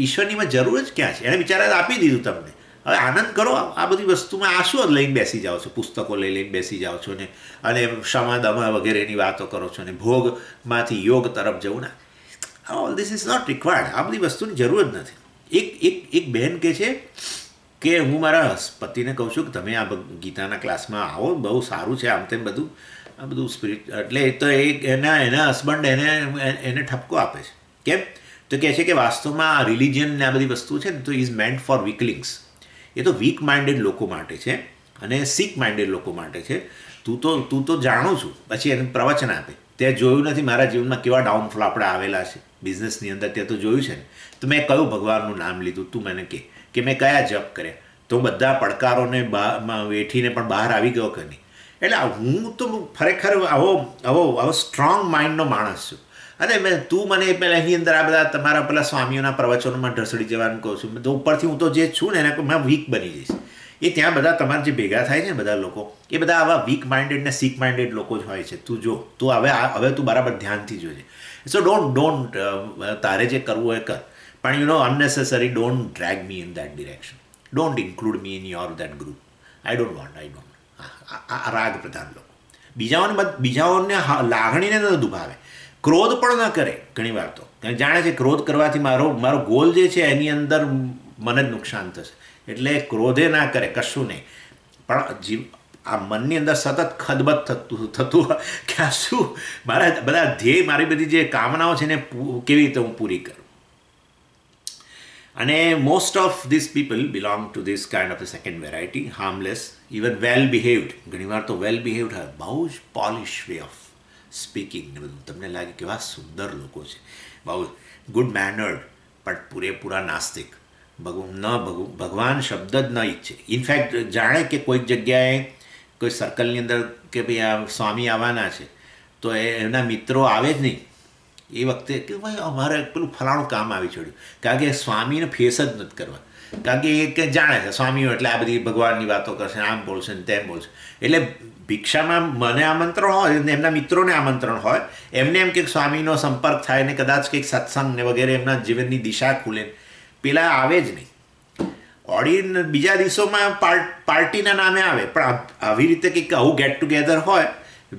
ઈશ્વરનીમાં જરૂર જ ક્યાં છે? એને બિચારા આપી દીધું તમને, હવે આનંદ કરો. આ બધી વસ્તુમાં આ શું લઈને બેસી જાઓ છો? પુસ્તકો લઈને બેસી જાઓ છો ને, અને ક્ષમા દમા વગેરેની વાતો કરો છો ને, ભોગમાંથી યોગ તરફ જવું ના. All this is not required. આ બધી વસ્તુની જરૂર જ નથી. એક બહેન કહે છે કે હું મારા પતિને કહું છું કે તમે આ ગીતાના ક્લાસમાં આવો, બહુ સારું છે આમ તેમ બધું, આ બધું સ્પિરિટ. એટલે તો એના હસબન્ડ એને ઠપકો આપે છે. કેમ? તો કહે છે કે વાસ્તવમાં આ રિલિજન ને આ બધી વસ્તુ છે ને તો ઇઝ મેન્ટ ફોર વીકલિંગ્સ. એ તો વીક માઇન્ડેડ લોકો માટે છે અને સિક માઇન્ડેડ લોકો માટે છે. તું તો જાણું છું. પછી એને પ્રવચન આપે, તે જોયું નથી મારા જીવનમાં કેવા ડાઉનફોલ આપણે આવેલા છે બિઝનેસની અંદર, તે તો જોયું છે ને. તો મેં કયું ભગવાનનું નામ લીધું, તું મને કે મેં કયા જપ કર્યા, તો બધા પડકારોને વેઠીને પણ બહાર આવી ગયો કે નહીં. એટલે હું તો ખરેખર આવો સ્ટ્રોંગ માઇન્ડનો માણસ છું. અને તું મને પહેલાં એની અંદર આ બધા તમારા પેલા સ્વામીઓના પ્રવચનોમાં ઢસડી જવાનું કહું છું. તો ઉપરથી હું તો જે છું ને એના મેં વીક બની જઈશ. એ ત્યાં બધા તમારે જે ભેગા થાય છે ને બધા લોકો, એ બધા આવા વીક માઇન્ડેડ ને સિક માઇન્ડેડ લોકો જ હોય છે. તું જો, તું હવે તું બરાબર ધ્યાનથી જોજે. સો ડોન્ટ તારે જે કરવું હોય કર, પણ અનનેસેસરી don't drag me in that direction. Don't include me in your that group. I don't want. આ રાગ પ્રધાન લોકો બીજાઓને લાગણીને ન દુભાવે, ક્રોધ પણ ન કરે. ઘણી વાર તો જાણે છે ક્રોધ કરવાથી મારો ગોલ જે છે એની અંદર મને જ નુકસાન થશે, એટલે ક્રોધે ના કરે, કશું નહીં. પણ આ મનની અંદર સતત ખદબદ થતું કે આ શું મારા બધા ધ્યેય, મારી બધી જે કામનાઓ છે ને કેવી રીતે હું પૂરી કરું. અને most of this people belong to this kind of the second variety, harmless, even well behaved. ઘણીવાર તો વેલ બિહેવ્ડ હોય, બહુ જ પોલિશ વે ઓફ સ્પીકિંગ ને બધું. તમને લાગે કેવા સુંદર લોકો છે, બહુ ગુડ મેનર્ડ, પણ પૂરેપૂરા નાસ્તિક. ભગવાન શબ્દ જ ન ઈચ્છે. ઇનફેક્ટ જાણે કે કોઈક જગ્યાએ કોઈ સર્કલની અંદર કે ભાઈ આ સ્વામી આવવાના છે, તો એના મિત્રો આવે જ નહીં એ વખતે કે ભાઈ અમારે પેલું ફલાણું કામ આવી ચડ્યું, કારણ કે સ્વામીને ફેસ જ નથી કરવા. કારણ કે એ કે જાણે છે સ્વામીઓ એટલે આ બધી ભગવાનની વાતો કરશે, આમ બોલશે ને તેમ બોલશે. એટલે ભિક્ષામાં મને આમંત્રણ હોય ને એમના મિત્રોને આમંત્રણ હોય, એમને એમ કે સ્વામીનો સંપર્ક થાય ને કદાચ કંઈક સત્સંગ ને વગેરે એમના જીવનની દિશા ખુલે, પેલા આવે જ નહીં. ઓડિયન્સ બીજા દિવસોમાં પાર્ટીના નામે આવે, પણ આવી રીતે કંઈક આવું ગેટ ટુગેધર હોય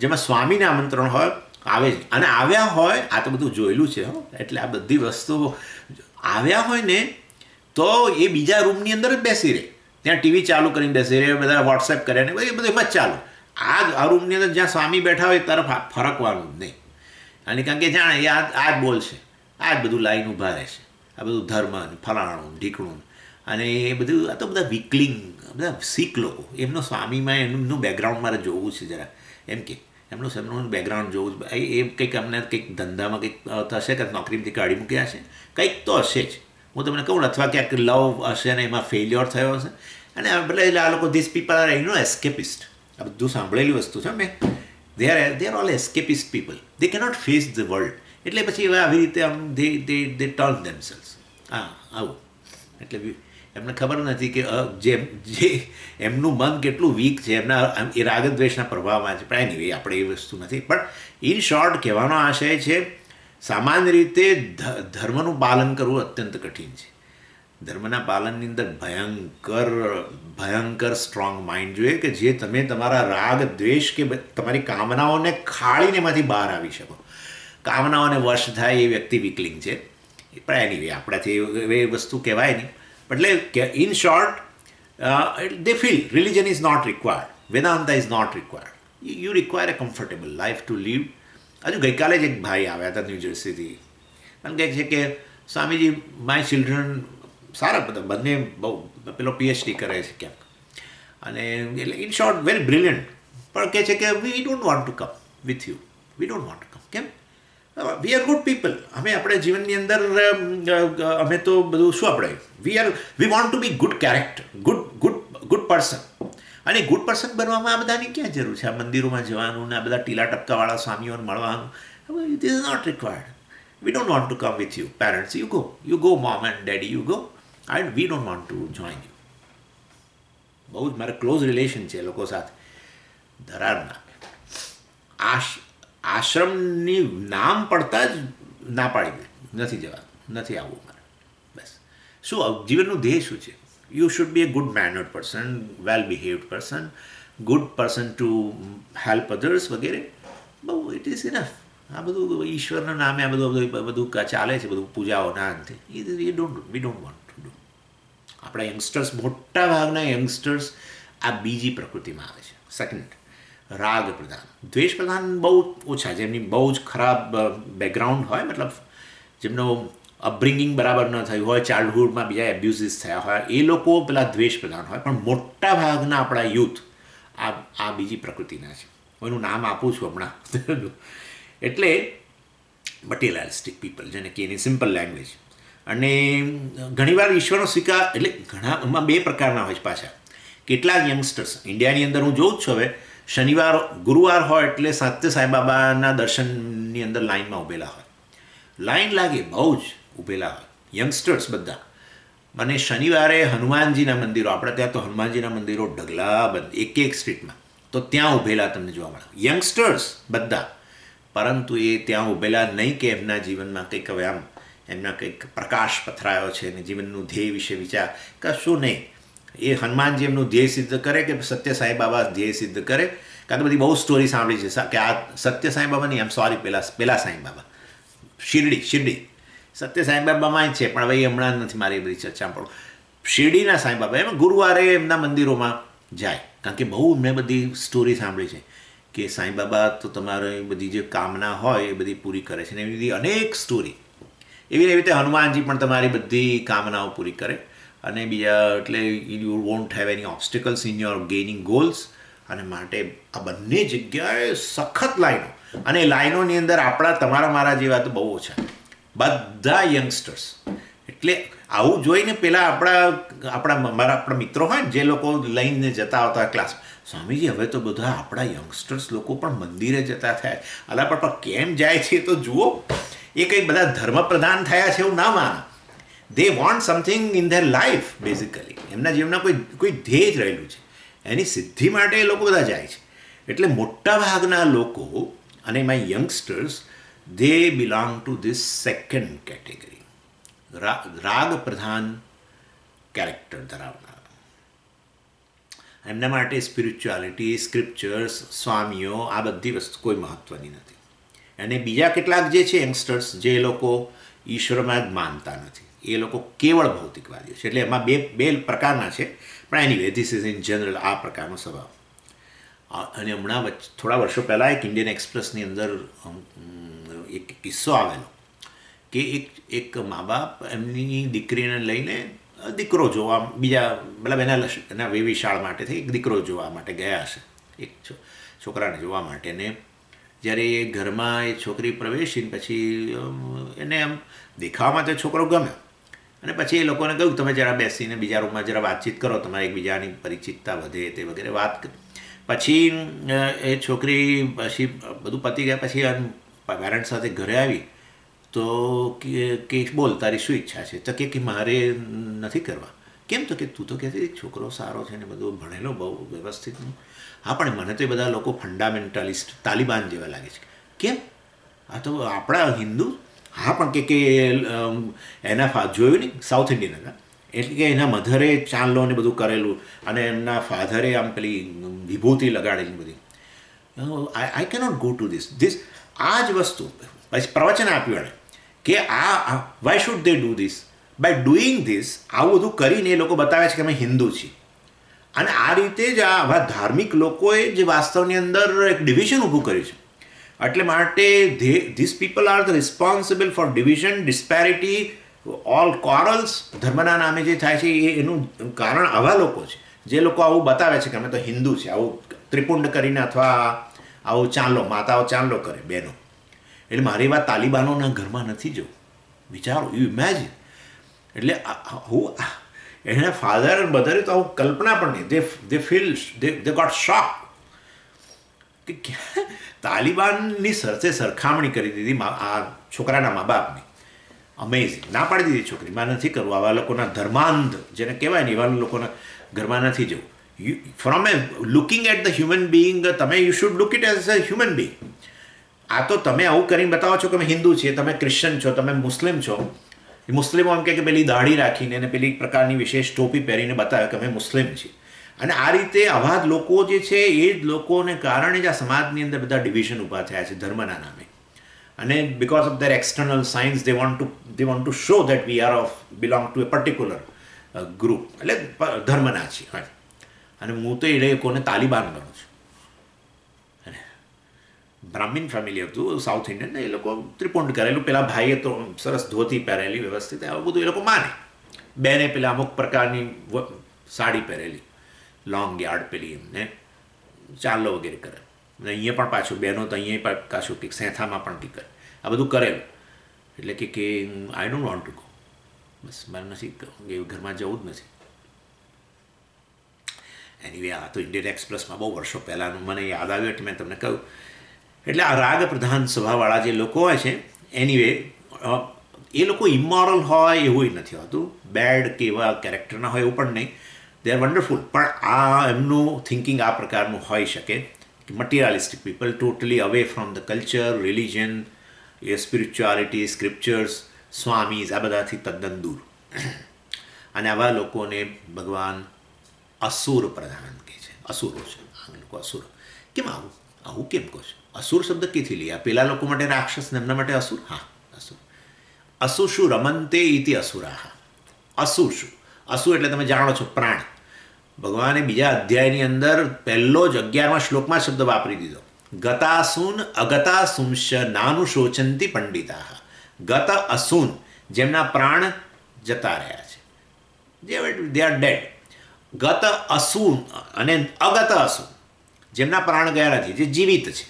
જેમાં સ્વામીને આમંત્રણ હોય, આવે જ. અને આવ્યા હોય, આ તો બધું જોયેલું છે એટલે આ બધી વસ્તુઓ આવ્યા હોય ને તો એ બીજા રૂમની અંદર જ બેસી રહે, ત્યાં ટીવી ચાલુ કરીને બેસી રહે, બધા વોટ્સએપ કરે ને એ બધું એમ જ ચાલુ. આ રૂમની અંદર જ્યાં સ્વામી બેઠા હોય તરફ ફરકવાનું જ નહીં. અને કારણ કે જાણે એ આ જ બોલશે, આ જ બધું લાઈન ઊભા રહેશે, આ બધું ધર્મ ફલાણું ઢીકણું. અને એ બધું આ તો બધા વીકલિંગ, બધા શીખ લોકો. એમનો સ્વામીમાં એમનું બેકગ્રાઉન્ડ મારે જોવું છે જરા, એમ કે એમનું બેકગ્રાઉન્ડ જોવું છે. એ કંઈક અમને કંઈક ધંધામાં કંઈક થશે કે નોકરીમાંથી કાઢી મૂક્યા છે, કંઈક તો હશે જ. હું તમને કહું, અથવા ક્યાંક લવ હશે ને એમાં ફેલ્યોર થયો હશે. અને એટલે આ લોકો ધીસ પીપલ આર એસ્કેપિસ્ટ. આ બધું સાંભળેલી વસ્તુ છે મેં. They are all escapist people. They cannot face the world. એટલે પછી આવી રીતે આમ દે ટર્ન ધેમસેલ્સ. આવું. એટલે એમને ખબર નથી કે જે એમનું મન કેટલું વીક છે, એમના એ રાગદ્વેષના પ્રભાવમાં છે. પણ એનીવે આપણે એ વસ્તુ નથી. પણ ઇન શોર્ટ કહેવાનો આશય છે, સામાન્ય રીતે ધર્મનું પાલન કરવું અત્યંત કઠિન છે. ધર્મના પાલનની અંદર ભયંકર સ્ટ્રોંગ માઇન્ડ જોઈએ કે જે તમે તમારા રાગ દ્વેષ કે તમારી કામનાઓને ખાળીને એમાંથી બહાર આવી શકો. કામનાઓને વશ થાય એ વ્યક્તિ વીકલિંગ છે. પણ એનીવે આપણાથી એ વસ્તુ કહેવાય નહીં. એટલે in short they feel religion is not required, Vedanta is not required. You require a comfortable life to live. હજુ ગઈકાલે જ એક ભાઈ આવ્યા હતા ન્યૂ જર્સીથી, મને કહે છે કે સ્વામીજી માય ચિલ્ડ્રન સારા બધા બંને બહુ પેલો PhD કરે છે ક્યાંક, અને એટલે ઇન શોર્ટ વેરી બ્રિલિયન્ટ. પણ કહે છે કે we don't want to come with you, we don't want to come. કેમ? We are good people. અમે આપણે જીવનની અંદર અમે તો બધું શું આપણે we want to be good character, good person. અને ગુડ પર્સન બનવામાં આ બધાની ક્યાં જરૂર છે? આ મંદિરોમાં જવાનું ને આ બધા ટીલા ટપકાવાળા સ્વામીઓને મળવાનું, this is not required. We don't want to come with you parents. You go mom and daddy, you go, and we don't want to join you. બહુ જ મારે ક્લોઝ રિલેશન છે એ લોકો સાથે. ધરારના આશ્રમની નામ પડતા જ ના પાડી દે, નથી જવાનું, નથી આવવું મારે. બસ શું જીવનનું ધ્યેય શું છે? You should be a good mannered person, well behaved person, good person to help others વગેરે. બહુ ઇટ ઇઝ ઇનફ. આ બધું ઈશ્વરના નામે આ બધું ચાલે છે, બધું પૂજાઓના અંતે. વી ડોન્ટ વોન્ટ ટુ ડુ. આપણા યંગસ્ટર્સ, મોટા ભાગના યંગસ્ટર્સ આ બીજી પ્રકૃતિમાં આવે છે. સેકન્ડ, રાગ પ્રધાન. દ્વેષ પ્રધાન બહુ ઓછા, જેમની બહુ જ ખરાબ બેકગ્રાઉન્ડ હોય, મતલબ જેમનો અપબ્રિંગિંગ બરાબર ન થયું હોય, ચાઇલ્ડહુડમાં બીજા એબ્યુઝિસ થયા હોય, એ લોકો પેલા દ્વેષ પ્રધાન હોય. પણ મોટા ભાગના આપણા યુથ આ બીજી પ્રકૃતિના છે. હું એનું નામ આપું છું હમણાં. એટલે મટીરિયલિસ્ટિક પીપલ, જેને કે એની સિમ્પલ લેંગ્વેજ. અને ઘણીવાર ઈશ્વરનો સ્વીકાર, એટલે એમાં બે પ્રકારના હોય છે પાછા. કેટલાક યંગસ્ટર્સ ઇન્ડિયાની અંદર હું જોઉં જ છું, હવે શનિવાર ગુરુવાર હોય એટલે સત્ય સાંઈબાબાના દર્શનની અંદર લાઇનમાં ઊભેલા હોય. લાઇન લાગે, બહુ જ ઊભેલા હોય યંગસ્ટર્સ બધા. અને શનિવારે હનુમાનજીના મંદિરો, આપણે ત્યાં તો હનુમાનજીના મંદિરો ઢગલાબંધ, એક સ્ટ્રીટમાં, તો ત્યાં ઊભેલા તમને જોવા મળે યંગસ્ટર્સ બધા. પરંતુ એ ત્યાં ઊભેલા નહીં કે એમના જીવનમાં કંઈક હવે આમ એમના કંઈક પ્રકાશ પથરાયો છે અને જીવનનું ધ્યેય વિશે વિચાર, કશું નહીં. એ હનુમાનજી એમનું ધ્યેય સિદ્ધ કરે કે સત્ય સાંઈબાબા ધ્યેય સિદ્ધ કરે. કારણ કે બધી બહુ સ્ટોરી સાંભળી છે કે આ સત્ય સાંઈબાબા નહીં, આમ સોરી, પેલા સાંઈબાબા, શિરડી સત્ય સાંઈબાબામાં જ છે, પણ હવે હમણાં નથી મારી બધી ચર્ચા. પણ શિરડીના સાંઈબાબા એમાં ગુરુવારે એમના મંદિરોમાં જાય. કારણ કે બહુ મેં બધી સ્ટોરી સાંભળી છે કે સાંઈબાબા તો તમારી બધી જે કામના હોય એ બધી પૂરી કરે છે. ને એવી બધી અનેક સ્ટોરી. એવી રીતે હનુમાનજી પણ તમારી બધી કામનાઓ પૂરી કરે. અને બીજા એટલે you won't have any obstacles in your gaining goals. અને માટે આ બંને જગ્યાએ સખત લાઈનો, અને લાઈનોની અંદર તમારા મારા જેવા તો બહુ ઓછા, બધા યંગસ્ટર્સ. એટલે આવું જોઈને પહેલાં આપણા મિત્રો હોય ને, જે લોકો લઈને જતા આવતા ક્લાસ, સ્વામીજી હવે તો બધા આપણા યંગસ્ટર્સ લોકો પણ મંદિરે જતા થયા, અલા પણ કેમ જાય છે તો જુઓ. એ કંઈ બધા ધર્મ પ્રધાન થયા છે એવું ના માનો. They want something in their life. Basically એમના જીવનમાં કોઈ ધ્યેય જ રહેલું છે, એની સિદ્ધિ માટે એ લોકો બધા જાય છે. એટલે મોટા ભાગના લોકો, અને એમાં youngsters, they belong to this second category, રાગ પ્રધાન કેરેક્ટર ધરાવનાર. એમના માટે સ્પિરિચ્યુઆલિટી, સ્ક્રિપ્ચર્સ, સ્વામીઓ, આ બધી વસ્તુ કોઈ મહત્ત્વની નથી. અને બીજા કેટલાક જે છે યંગસ્ટર્સ, જે લોકો ઈશ્વરમાં જ માનતા નથી, એ લોકો કેવળ ભૌતિકવાદીઓ છે. એટલે એમાં બે પ્રકારના છે. પણ anyway, this is in general આ પ્રકારનો સ્વભાવ. અને હમણાં થોડા વર્ષો પહેલાં એક ઇન્ડિયન એક્સપ્રેસની અંદર એક કિસ્સો આવેલો કે એક મા બાપ એમની દીકરીને લઈને દીકરો જોવા, બીજા મતલબ એના વેવિશાળ માટે થઈ એક દીકરો જોવા માટે ગયા હશે, એક છોકરાને જોવા માટે. ને જ્યારે એ ઘરમાં એ છોકરી પ્રવેશીને પછી એને આમ દેખાવામાં તો છોકરો ગમ્યો. અને પછી એ લોકોને કહ્યું તમે જરા બેસીને બીજા રૂમમાં જરા વાતચીત કરો, તમારે એકબીજાની પરિચિતતા વધે તે વગેરે વાત કરી. પછી એ છોકરી પછી બધું પતી ગયા પછી પેરેન્ટ્સ સાથે ઘરે આવી તો કે બોલ તારી શું ઈચ્છા છે? તો કે મારે નથી કરવા. કેમ? તો કે તું તો કહેતી છોકરો સારો છે ને બધું ભણેલો બહુ વ્યવસ્થિત. હા પણ મને તો એ બધા લોકો ફંડામેન્ટાલિસ્ટ તાલિબાન જેવા લાગે છે. કેમ? આ તો આપણા હિન્દુ. હા પણ કે એના જોયું નહીં, સાઉથ ઇન્ડિયન હતા, એટલે કે એના મધરે ચાંદલો ને બધું કરેલું અને એમના ફાધરે આમ પેલી વિભૂતિ લગાડેલી બધી. I cannot go to this. આ જ વસ્તુ પછી પ્રવચન આપ્યું એણે કે why should they do this? By doing this, આવું બધું કરીને એ લોકો બતાવે છે કે અમે હિન્દુ છીએ. અને આ રીતે જ આવા ધાર્મિક લોકોએ જે વાસ્તવની અંદર એક ડિવિઝન ઊભું કર્યું છે. એટલે માટે this people are the responsible for division, disparity, all quarrels. ધર્મના નામે જે થાય છે એનું કારણ આવા લોકો છે, જે લોકો આવું બતાવે છે કે અમે તો હિન્દુ છે, આવું ત્રિપુંડ કરીને, અથવા આવું ચાંદલો, માતાઓ ચાંદલો કરે બહેનો. એટલે મારી વાત તાલિબાનોના ઘરમાં નથી જવું. વિચારો, યુ ઇમેજિન. એટલે હું એના ફાધર મધરે તો આવું કલ્પના પણ નહીં. દે ફીલ દે ગોટ શોક કે તાલિબાનની સરસે સરખામણી કરી દીધી આ છોકરાના મા બાપની. અમેઝિંગ. ના પાડી દીધી છોકરી, માં નથી કરવું. આવા લોકોના ધર્માંધ જેને કહેવાય ને, એવા લોકોના ઘરમાં નથી જવું. From looking at the human being, તમે you should look it as a human being. આ તો તમે આવું કરીને બતાવો છો કે અમે હિન્દુ છીએ, તમે ક્રિશ્ચન છો, તમે મુસ્લિમ છો. મુસ્લિમો એમ કે પેલી દાઢી રાખીને અને પેલી પ્રકારની વિશેષ ટોપી પહેરીને બતાવે કે અમે મુસ્લિમ છીએ. અને આ રીતે આવા જ લોકો જે છે એ જ લોકોને કારણે જ આ સમાજની અંદર બધા ડિવિઝન ઊભા થયા છે ધર્મના નામે. અને because of their external science they want to show that we are belong to A particular group, એટલે ધર્મના છીએ. અને હું તો એ લોકોને તાલિબાન ગણું છું. બ્રાહ્મીણ ફેમિલી હતું, સાઉથ ઇન્ડિયન, એ લોકો ત્રિપુંડ કરેલું, પેલા ભાઈએ તો સરસ ધોતી પહેરેલી વ્યવસ્થિત, આવું બધું એ લોકો માને. બેને પેલા અમુક પ્રકારની સાડી પહેરેલી, લોંગ યાર્ડ પેલી, એમને ચાલો વગેરે કરે. અને અહીંયા પણ પાછું બહેનો તો અહીંયા પાછું ટીક, સેથામાં પણ ટીક કરે, આ બધું કરેલું. એટલે કે I don't want to go, બસ મારે નથી, એ ઘરમાં જવું જ નથી. એનીવે આ તો ઇન્ડિયન એક્સપ્રેસમાં બહુ વર્ષો પહેલાંનું મને યાદ આવ્યું એટલે મેં તમને કહ્યું. એટલે આ રાગ પ્રધાન સ્વભાવવાળા જે લોકો હોય છે, એનીવે એ લોકો ઇમોરલ હોય એવું નથી હોતું, બેડ કે એવા કેરેક્ટરના હોય એવું પણ નહીં, દે આર વન્ડરફુલ. પણ આ એમનું થિંકિંગ આ પ્રકારનું હોઈ શકે કે materialistic people, totally away from the culture, religion, એ સ્પિરિચ્યુઆલિટી, સ્ક્રિપ્ચર્સ, સ્વામીઝ, આ બધાથી તદ્દન દૂર. અને આવા લોકોને ભગવાન અસુર પ્રધાન કહે છે, અસુરો છે આ લોકો, અસુર. કેમ આવું કેમ કહો છો? અસુર શબ્દ ક્યાંથી લઈએ? પેલા લોકો માટે રાક્ષસ ને એમના માટે અસુર? હા, અસુર. અસુષુ રમંતે ઇતિ અસુરાહ. અસુર શું? અસુર એટલે તમે જાણો છો પ્રાણ. ભગવાને બીજા અધ્યાયની અંદર પહેલો જ 11મા શ્લોકમાં શબ્દ વાપરી દીધો, ગતાસુન અગતાસુંશ નાનુશોચંતી પંડિતાહ. ગત અસુન, જેમના પ્રાણ જતા રહ્યા છે, દે આર ડેડ. ગત અસુન અને અગત અસુન, જેમના પ્રાણ ગયા નથી, જે જીવિત છે.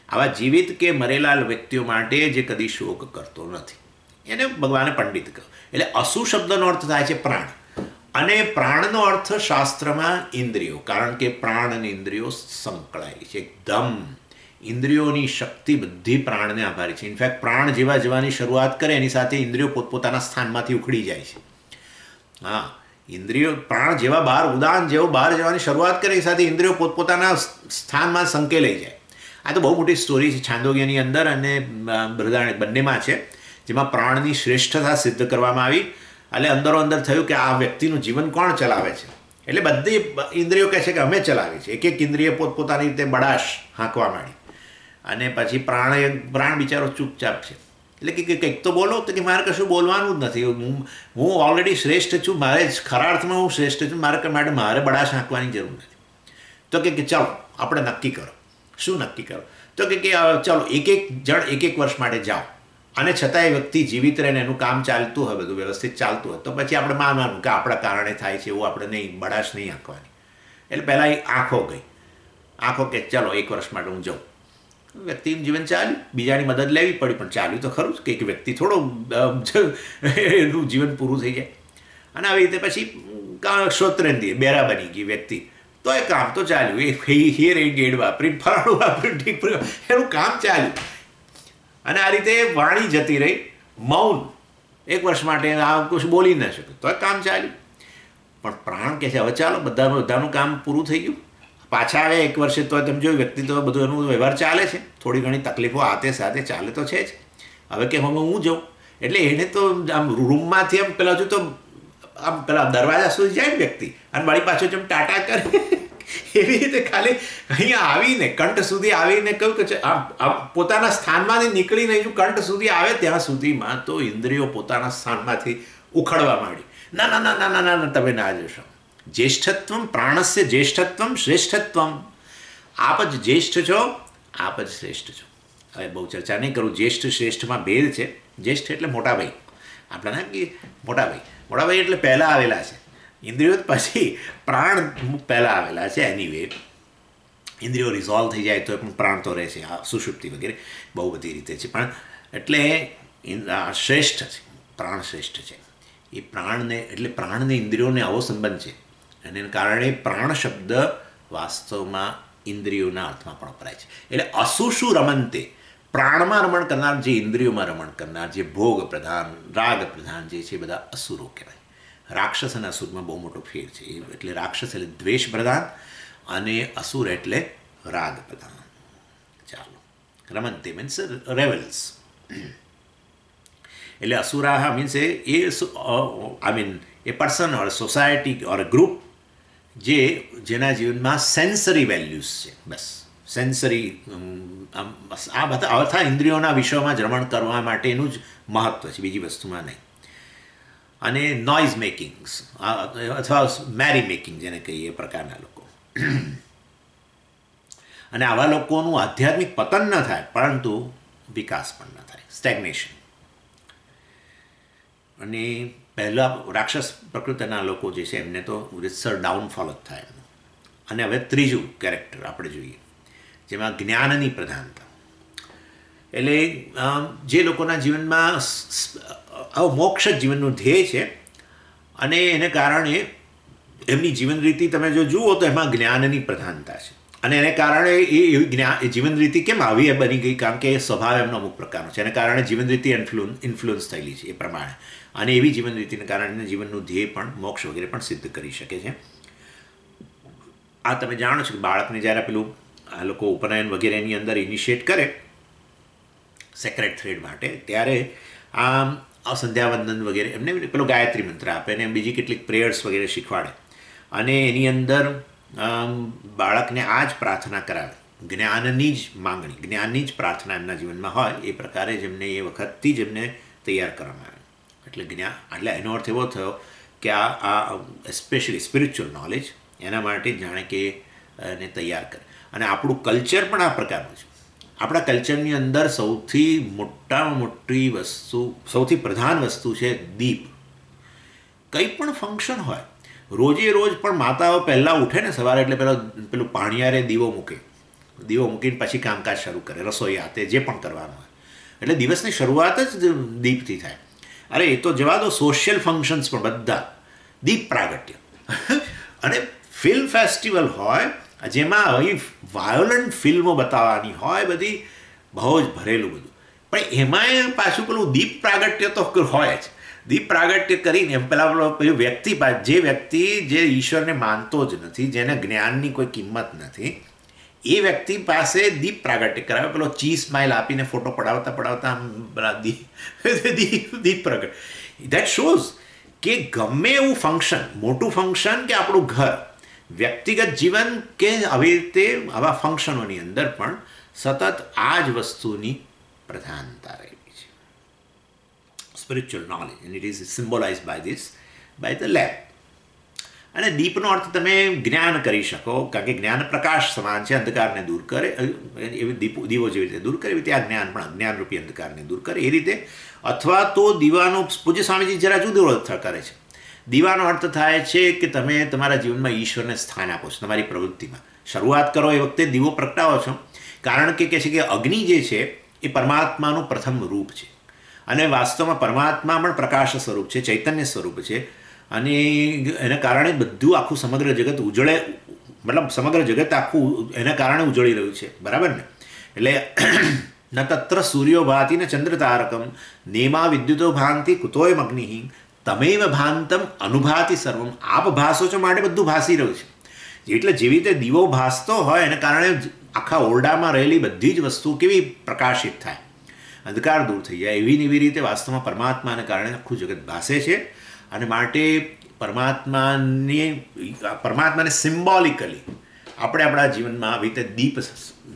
આવા જીવિત કે મરેલા વ્યક્તિઓ માટે જે કદી શોક કરતો નથી, એને ભગવાને પંડિત કહ્યું. એટલે અસુ શબ્દનો અર્થ થાય છે પ્રાણ. અને પ્રાણનો અર્થ શાસ્ત્રમાં ઇન્દ્રિયો, કારણ કે પ્રાણ અને ઇન્દ્રિયો સંકળાયેલી છે એકદમ. ઇન્દ્રિયોની શક્તિ બધી પ્રાણને આભારી છે. ઇનફેક્ટ પ્રાણ જેવા જવાની શરૂઆત કરે એની સાથે ઇન્દ્રિયો પોતપોતાના સ્થાનમાંથી ઉખડી જાય છે. હા, ઇન્દ્રિયો પ્રાણ જેવા બહાર, ઉદાન જેવો બહાર જવાની શરૂઆત કરે એ સાથે ઇન્દ્રિયો પોતપોતાના સ્થાનમાં સંકેલાઈ જાય. આ તો બહુ મોટી સ્ટોરી છે છાંદોગ્યની અંદર અને બૃહદારણ્યક બંનેમાં છે, જેમાં પ્રાણની શ્રેષ્ઠતા સિદ્ધ કરવામાં આવી. એટલે અંદરો અંદર થયું કે આ વ્યક્તિનું જીવન કોણ ચલાવે છે? એટલે બધી ઇન્દ્રિયો કહે છે કે અમે ચલાવીએ છીએ. એક એક ઇન્દ્રિય પોતપોતાની રીતે બડાશ હાંકવા માંડી. અને પછી પ્રાણ બિચારો ચૂપચાપ છે. એટલે કે કંઈક તો બોલો, તો કે મારે કશું બોલવાનું જ નથી, હું ઓલરેડી શ્રેષ્ઠ છું, મારે ખરા અર્થમાં હું શ્રેષ્ઠ છું, મારે બડાશ હાંકવાની જરૂર નથી. તો કે ચાલો આપણે નક્કી કરો. શું નક્કી કરો? તો કે ચાલો એક જણ એક વર્ષ માટે જાઓ, અને છતાં એ વ્યક્તિ જીવિત રહે ને એનું કામ ચાલતું હોય, બધું વ્યવસ્થિત ચાલતું હોય, તો પછી આપણે માનવાનું કે આપણા કારણે થાય છે એવું, આપણે નહીં, બડાશ નહીં આંકવાની. એટલે પહેલાં એ આંખો ગઈ, આંખો કે ચાલો એક વર્ષ માટે હું જાઉં. વ્યક્તિનું જીવન ચાલ્યું, બીજાની મદદ લેવી પડી, પણ ચાલ્યું તો ખરું જ, કે એક વ્યક્તિ થોડો એનું જીવન પૂરું થઈ જાય. અને આવી રીતે પછી શ્રોત્રેન્દ્રિય બેરા બની ગઈ વ્યક્તિ, તો એ કામ તો ચાલ્યું, એ હિયર એડ ગેડ વાપરી, ફરાણું વાપરી, ઠીક એનું કામ ચાલ્યું. અને આ રીતે વાણી જતી રહી, મૌન, એક વર્ષ માટે આ કશું બોલી ન શકે, તો કામ ચાલ્યું. પણ પ્રાણ કહે છે હવે ચાલો બધાનું કામ પૂરું થઈ ગયું, પાછા આવે એક વર્ષે, તો તમે જોયું વ્યક્તિ તો બધું એનું વ્યવહાર ચાલે છે, થોડી ઘણી તકલીફો આતે સાથે ચાલે તો છે જ. હવે કે હવે હું જાઉં, એટલે એને તો આમ રૂમમાંથી આમ પેલા હજુ તો આમ પેલા દરવાજા સુધી જાય વ્યક્તિ, અને મારી પાછળ જેમ ટાટા કરે એવી રીતે ખાલી અહીંયા આવીને કંઠ સુધી આવીને કહ્યું કે પોતાના સ્થાનમાંથી નીકળીને જો કંઠ સુધી આવે ત્યાં સુધીમાં તો ઇન્દ્રિયો પોતાના સ્થાનમાંથી ઉખડવા માંડી. ના ના ના ના ના ના ના, તમે ના જશો. જ્યેષ્ઠત્વમ પ્રાણસ્ય જ્યેષ્ઠત્વમ શ્રેષ્ઠત્વમ. આપ જ જ્યેષ્ઠ છો, આપ જ શ્રેષ્ઠ છો. હવે બહુ ચર્ચા નહીં કરું, જ્યેષ્ઠ શ્રેષ્ઠમાં ભેદ છે. જ્યેષ્ઠ એટલે મોટા ભાઈ, આપણા ના કે મોટા ભાઈ એટલે પહેલાં આવેલા છે. ઇન્દ્રિયો પછી પ્રાણ પહેલાં આવેલા છે. એનીવે ઇન્દ્રિયો રિઝોલ્વ થઈ જાય તો પણ પ્રાણ તો રહે છે, આ સુષુપ્તિ વગેરે બહુ બધી રીતે છે. પણ એટલે શ્રેષ્ઠ છે, પ્રાણ શ્રેષ્ઠ છે. એ પ્રાણને એટલે પ્રાણને ઇન્દ્રિયોને આવો સંબંધ છે, અને એને કારણે પ્રાણ શબ્દ વાસ્તવમાં ઇન્દ્રિયોના અર્થમાં પણ વપરાય છે. એટલે અસુષુ રમંતે, પ્રાણમાં રમણ કરનાર, જે ઇન્દ્રિયોમાં રમણ કરનાર, જે ભોગ પ્રધાન, રાગ પ્રધાન જે છે, બધા અસુરો કહેવાય. રાક્ષસ અને અસુરમાં બહુ મોટો ફેર છે. એટલે રાક્ષસ એટલે દ્વેષ પ્રધાન, અને અસુર એટલે રાગ પ્રધાન. ચાલો, રમંતે મીન્સ રેવલ્સ. એટલે અસુરાહ means a person or society or group જેના જીવનમાં સેન્સરી વેલ્યુઝ છે. બસ સેન્સરી આ બધા ઇન્દ્રિયોના વિષયોમાં રમણ કરવા માટેનું જ મહત્ત્વ છે, બીજી વસ્તુમાં નહીં. અને નોઇઝ મેકિંગ્સ અથવા મેરી મેકિંગ જેને કહીએ એ પ્રકારના લોકો. અને આવા લોકોનું આધ્યાત્મિક પતન ન થાય પરંતુ વિકાસ પણ ન થાય, સ્ટેગ્નેશન. અને પહેલાં રાક્ષસ પ્રકૃતિના લોકો જે છે એમને તો રીતસર ડાઉનફોલ જ થાય એમનું. અને હવે ત્રીજું કેરેક્ટર આપણે જોઈએ જેમાં જ્ઞાનની પ્રધાનતા. એટલે જે લોકોના જીવનમાં મોક્ષ જ જીવનનું ધ્યેય છે અને એને કારણે એમની જીવન રીતિ તમે જો જુઓ તો એમાં જ્ઞાનની પ્રધાનતા છે. અને એને કારણે એ જીવન રીતિ કેમ આવી બની ગઈ? કારણ કે એ સ્વભાવ એમનો અમુક પ્રકારનો છે, એને કારણે જીવન રીતિ ઇન્ફ્લુઅન્સ થયેલી છે એ પ્રમાણે. અને એવી જીવન રીતિને કારણે જીવનનું ધ્યેય પણ મોક્ષ વગેરે પણ સિદ્ધ કરી શકે છે. આ તમે જાણો છો કે બાળકને જ્યારે પેલું આ લોકો ઉપનયન વગેરેની અંદર ઇનિશિએટ કરે સેક્રેટ થ્રેડ માટે, ત્યારે આ સંધ્યાવંદન વગેરે એમને પેલો ગાયત્રી મંત્ર આપે અને બીજી કેટલીક પ્રેયર્સ વગેરે શીખવાડે. અને એની અંદર બાળકને આ જ પ્રાર્થના કરાવે, જ્ઞાનની જ માંગણી, જ્ઞાનની જ પ્રાર્થના એમના જીવનમાં હોય એ પ્રકારે જ એમને એ વખતથી જ એમને તૈયાર કરવામાં આવે. એટલે જ્ઞાન એટલે એનો અર્થ એવો થયો કે આ એસ્પેશિયલી સ્પિરિચ્યુઅલ નોલેજ એના માટે જાણે કે એને તૈયાર કરે. અને આપણું કલ્ચર પણ આ પ્રકારનું છે. આપણા કલ્ચરની અંદર સૌથી મોટામાં મોટી વસ્તુ, સૌથી પ્રધાન વસ્તુ છે દીપ. કંઈ પણ ફંક્શન હોય, રોજે રોજ પણ માતાઓ પહેલાં ઉઠે ને સવારે એટલે પેલું પાણીયારે દીવો મૂકે, દીવો મૂકીને પછી કામકાજ શરૂ કરે, રસોઈ આતે જે પણ કરવાનું હોય. એટલે દિવસની શરૂઆત જ દીપથી થાય. અરે એ તો જવા દો, સોશિયલ ફંક્શન્સ પણ બધા દીપ પ્રાગટ્ય. અને ફિલ્મ ફેસ્ટિવલ હોય જેમાં આવી વાયોલન્ટ ફિલ્મો બતાવવાની હોય, બધી બહુ જ ભરેલું બધું, પણ એમાંય પાછું પેલું દીપ પ્રાગટ્ય તો હોય જ. દીપ પ્રાગટ્ય કરીને પેલું વ્યક્તિ જે ઈશ્વરને માનતો જ નથી, જેને જ્ઞાનની કોઈ કિંમત નથી, એ વ્યક્તિ પાસે દીપ પ્રાગટ્ય કરાવે. પેલો ચીઝ સ્માઇલ આપીને ફોટો પડાવતા દીપ પ્રગટ. દેટ શોઝ કે ગમે એવું ફંક્શન, મોટું ફંક્શન કે આપણું ઘર, વ્યક્તિગત જીવન કે આવી રીતે આવા ફંક્શનોની અંદર પણ સતત આ જ વસ્તુની પ્રધાનતા રહેલી છે. Spiritual knowledge and it is symbolize by the lamp. અને દીપનો અર્થ તમે જ્ઞાન કરી શકો, કારણ કે જ્ઞાન પ્રકાશ સમાન છે, અંધકારને દૂર કરે. એવી દીવો જેવી રીતે દૂર કરે એવી રીતે આ જ્ઞાન પણ અજ્ઞાનરૂપી અંધકારને દૂર કરે એ રીતે. અથવા તો દીવાનો પૂજ્ય સ્વામીજી જરા જુદો અર્થ કરે છે. દીવાનો અર્થ થાય છે કે તમે તમારા જીવનમાં ઈશ્વરને સ્થાન આપો છો તમારી પ્રવૃત્તિમાં. શરૂઆત કરો એ વખતે દીવો પ્રગટાવો છો, કારણ કે કહે છે કે અગ્નિ જે છે એ પરમાત્માનું પ્રથમ રૂપ છે. અને વાસ્તવમાં પરમાત્મા પણ પ્રકાશ સ્વરૂપ છે, ચૈતન્ય સ્વરૂપ છે. અને એના કારણે બધું આખું સમગ્ર જગત ઉજળે, મતલબ સમગ્ર જગત આખું એના કારણે ઉજળી રહ્યું છે, બરાબર ને? એટલે ન તત્ર સૂર્યો ભાતિ ન ચંદ્ર તારકમ નેમા વિદ્યુતો ભાંતિ કુતોય અગ્નિ તમેવ ભાંતમ અનુભાતિ સર્વમ. આપ ભાસો છો માટે બધું ભાસી રહ્યું છે. એટલે જેવી રીતે દીવો ભાસતો હોય એના કારણે આખા ઓરડામાં રહેલી બધી જ વસ્તુ કેવી પ્રકાશિત થાય, અંધકાર દૂર થઈ જાય. એવી રીતે વાસ્તવમાં પરમાત્માને કારણે આખું જગત ભાસે છે. અને માટે પરમાત્માને સિમ્બોલિકલી આપણે આપણા જીવનમાં આવી રીતે દીપ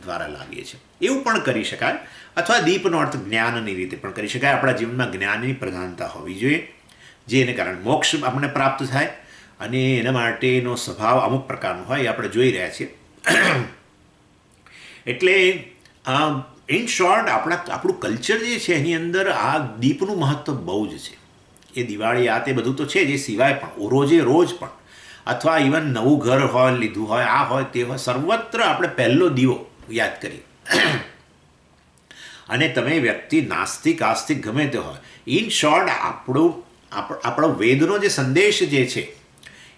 દ્વારા લાવીએ છીએ. એવું પણ કરી શકાય, અથવા દીપનો અર્થ જ્ઞાનની રીતે પણ કરી શકાય. આપણા જીવનમાં જ્ઞાનની પ્રધાનતા હોવી જોઈએ, જે એને કારણે મોક્ષ આપણને પ્રાપ્ત થાય. અને એના માટેનો સ્વભાવ અમુક પ્રકારનો હોય એ આપણે જોઈ રહ્યા છીએ. એટલે ઇન શોર્ટ આપણું કલ્ચર જે છે એની અંદર આ દીપનું મહત્ત્વ બહુ જ છે. એ દિવાળી આ તે બધું તો છે જ, એ સિવાય પણ રોજે રોજ પણ, અથવા ઇવન નવું ઘર હોય લીધું હોય, આ હોય તે હોય, સર્વત્ર આપણે પહેલો દીવો યાદ કરીએ. અને તમે વ્યક્તિ નાસ્તિક આસ્તિક ગમે તે હોય, ઇન શોર્ટ આપણો વેદનો જે સંદેશ જે છે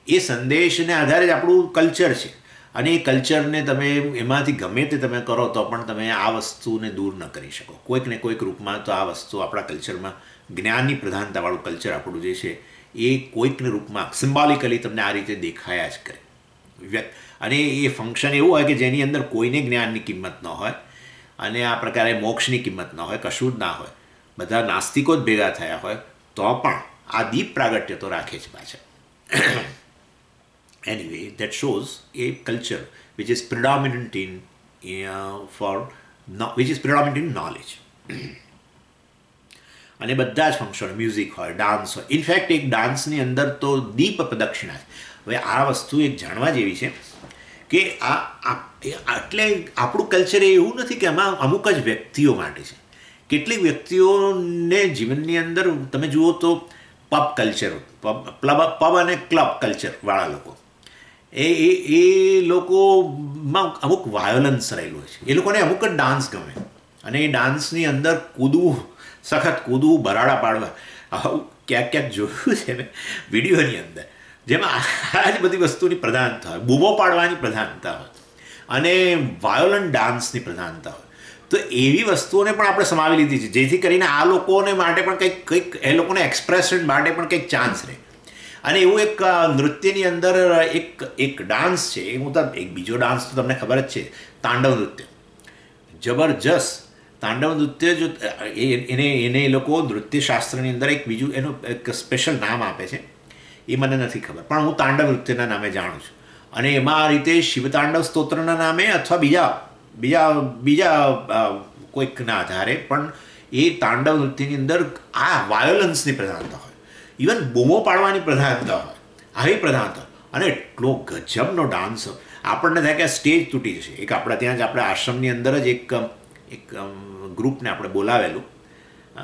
એ સંદેશને આધારે જ આપણું કલ્ચર છે. અને એ કલ્ચરને તમે એમાંથી ગમે તે તમે કરો તો પણ તમે આ વસ્તુને દૂર ન કરી શકો. કોઈક ને કોઈક રૂપમાં તો આ વસ્તુ આપણા કલ્ચરમાં, જ્ઞાનની પ્રધાનતાવાળું કલ્ચર આપણું જે છે એ કોઈકને રૂપમાં સિમ્બોલિકલી તમને આ રીતે દેખાયા જ કરે. અને એ ફંક્શન એવું હોય કે જેની અંદર કોઈને જ્ઞાનની કિંમત ન હોય અને આ પ્રકારે મોક્ષની કિંમત ન હોય, કશું જ ના હોય, બધા નાસ્તિકો જ ભેગા થયા હોય, તો પણ આ દીપ પ્રાગટ્ય તો રાખે જ પાછળ. Anyway, that shows a culture which is predominant in for which is predominant in knowledge. અને બધા જ ફંક્શન, મ્યુઝિક હોય, ડાન્સ હોય. ઇનફેક્ટ એક ડાન્સની અંદર તો દીપ પ્રદક્ષિણા છે. હવે આ વસ્તુ એક જાણવા જેવી છે કે એટલે આપણું કલ્ચર એવું નથી કે આમાં અમુક જ વ્યક્તિઓ માટે છે. કેટલીક વ્યક્તિઓને જીવનની અંદર તમે જુઓ તો પબ કલ્ચર, પબ અને ક્લબ કલ્ચરવાળા લોકો, એ લોકોમાં અમુક વાયોલન્સ રહેલું હોય છે. એ લોકોને અમુક જ ડાન્સ ગમે અને એ ડાન્સની અંદર કૂદવું, સખત કૂદવું, બરાડા પાડવા, આવું ક્યાંક ક્યાંક જોયું છે ને વિડીયોની અંદર, જેમાં આ જ બધી વસ્તુની પ્રધાનતા હોય, બૂમો પાડવાની પ્રધાનતા હોય અને વાયોલન્ટ ડાન્સની પ્રધાનતા હોય. તો એવી વસ્તુઓને પણ આપણે સમાવી લીધી છે જેથી કરીને આ લોકોને માટે પણ કંઈક એ લોકોને એક્સપ્રેશન માટે પણ કંઈક ચાન્સ રહે. અને એવું એક નૃત્યની અંદર એક ડાન્સ છે, હું તો એક બીજો ડાન્સ તો તમને ખબર જ છે, તાંડવ નૃત્ય. જબરજસ્ત તાંડવ નૃત્ય. જો એને એ લોકો નૃત્યશાસ્ત્રની અંદર એક બીજું એનું એક સ્પેશિયલ નામ આપે છે, એ મને નથી ખબર, પણ હું તાંડવ નૃત્યના નામે જાણું છું. અને એમાં આ રીતે શિવતાંડવ સ્તોત્રના નામે અથવા બીજા કોઈકના આધારે પણ એ તાંડવ નૃત્યની અંદર આ વાયોલન્સની પ્રધાનતા હોય, ઇવન બૂમો પાડવાની પ્રધાનતા હોય, આવી પ્રધાનતા. અને એટલો ગજબનો ડાન્સ આપણને થાય કે આ સ્ટેજ તૂટી જશે. એક આપણા ત્યાં જ આપણા આશ્રમની અંદર જ એક ગ્રુપને આપણે બોલાવેલું,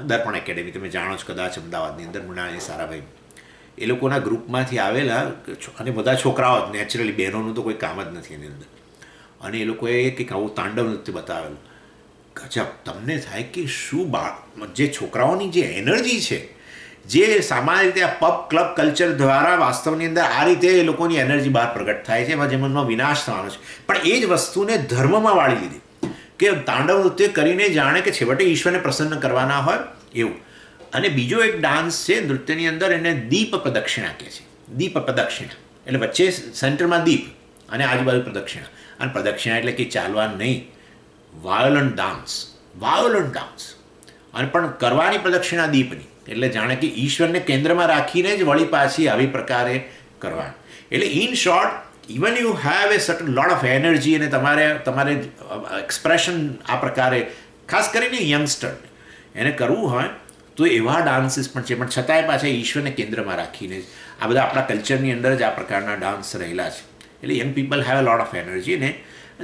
દર્પણ એકેડેમી, તમે જાણો છો કદાચ, અમદાવાદની અંદર, મૃણાલી સારાભાઈ, એ લોકોના ગ્રુપમાંથી આવેલા અને બધા છોકરાઓ જ, નેચરલી બહેનોનું તો કોઈ કામ જ નથી એની અંદર. અને એ લોકોએ કંઈક આવું તાંડવ નૃત્ય બતાવેલું. ગજબ. તમને થાય કે શું જે છોકરાઓની જે એનર્જી છે, જે સામાન્ય રીતે આ પબ ક્લબ કલ્ચર દ્વારા વાસ્તવની અંદર આ રીતે એ લોકોની એનર્જી બહાર પ્રગટ થાય છે, એમાં જેમનો વિનાશ થવાનો છે. પણ એ જ વસ્તુને ધર્મમાં વાળી લીધી કે તાંડવ નૃત્ય કરીને જાણે કે છેવટે ઈશ્વરને પ્રસન્ન કરવાના હોય એવું. અને બીજો એક ડાન્સ છે નૃત્યની અંદર, એને દીપ પ્રદક્ષિણા કહે છે. દીપ પ્રદક્ષિણા એટલે વચ્ચે સેન્ટરમાં દીપ અને આજુબાજુ પ્રદક્ષિણા. અને પ્રદક્ષિણા એટલે કે ચાલવા નહીં, વાયોલન્ટ ડાન્સ. અને પણ કરવાની પ્રદક્ષિણા દીપની, એટલે જાણે કે ઈશ્વરને કેન્દ્રમાં રાખીને જ વળી પાછી આવી પ્રકારે કરવાની. એટલે in short, even you have a certain lot of energy અને તમારે એક્સપ્રેશન આ પ્રકારે, ખાસ કરીને યંગસ્ટરને એને કરવું હોય તો એવા ડાન્સીસ પણ છે, પણ છતાંય પાછા ઈશ્વરને કેન્દ્રમાં રાખીને જ આ બધા આપણા કલ્ચરની અંદર જ આ પ્રકારના ડાન્સ રહેલા છે. એટલે young people have a lot of energy ને